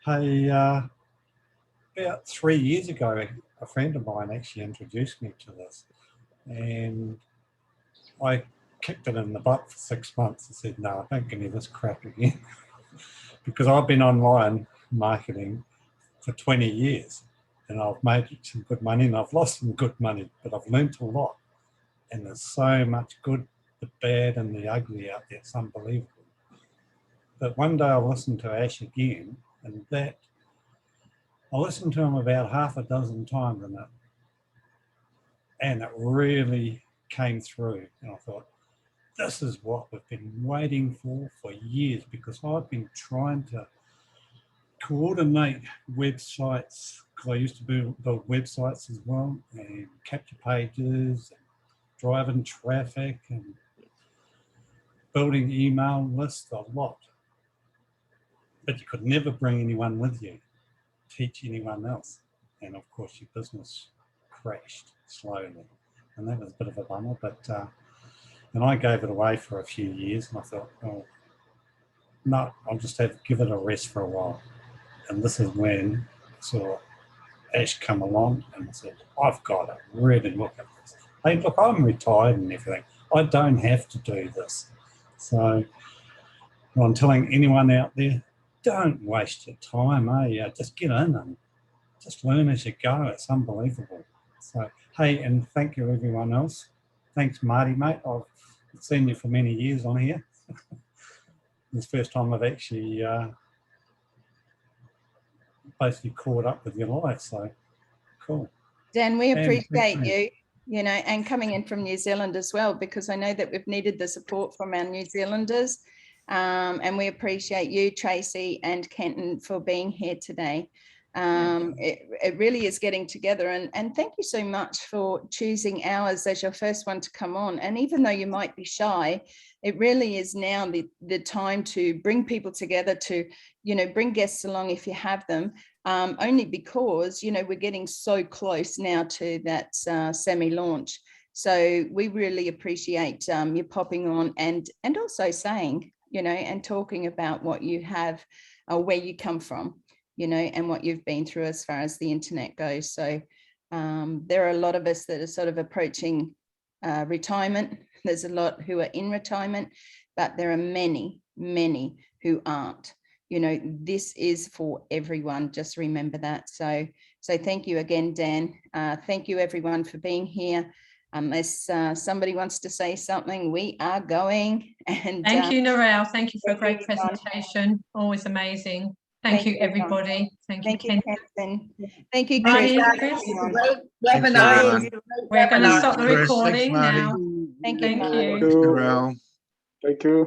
hey, about 3 years ago, a friend of mine actually introduced me to this, and I kicked it in the butt for 6 months and said, no, I don't give me this crap again. Because I've been online marketing for 20 years and I've made some good money and I've lost some good money, but I've learned a lot. And there's so much good, the bad and the ugly out there. It's unbelievable. But one day I listened to Ash again, and that I listened to him about half a dozen times, and And it really came through. And I thought, this is what we've been waiting for years, because I've been trying to coordinate websites, because I used to build websites as well, and capture pages, and driving traffic, and building email lists, a lot. But you could never bring anyone with you, teach anyone else. And of course, your business crashed slowly. And that was a bit of a bummer, but and I gave it away for a few years, and I thought, oh, no, I'll just give it a rest for a while. And this is when I saw Ash come along, and I said, I've got to really look at this. Hey, look, I'm retired and everything. I don't have to do this. So I'm telling anyone out there, don't waste your time, just get in and just learn as you go. It's unbelievable. So, hey, and thank you everyone else. Thanks, Marty, mate. I've seen you for many years on here. This first time I've actually basically caught up with your life, so cool.
Dan, we appreciate you, and coming in from New Zealand as well, because I know that we've needed the support from our New Zealanders, and we appreciate you, Tracy and Kenton, for being here today. It really is getting together, and thank you so much for choosing ours as your first one to come on. And even though you might be shy, it really is now the time to bring people together, to bring guests along if you have them, only because we're getting so close now to that semi-launch. So we really appreciate you popping on and also saying and talking about what you have, where you come from, and what you've been through as far as the internet goes. So there are a lot of us that are sort of approaching retirement. There's a lot who are in retirement, but there are many, many who aren't. This is for everyone. Just remember that. So thank you again, Dan. Thank you everyone for being here. Unless somebody wants to say something, we are going. And
thank you, Narelle. Thank you for a great presentation. Always amazing. Thank you, everybody. Thank you,
Kenton. Thank you, Chris.
We're going to stop the recording now.
Thank you.
Thank you.
Thank you.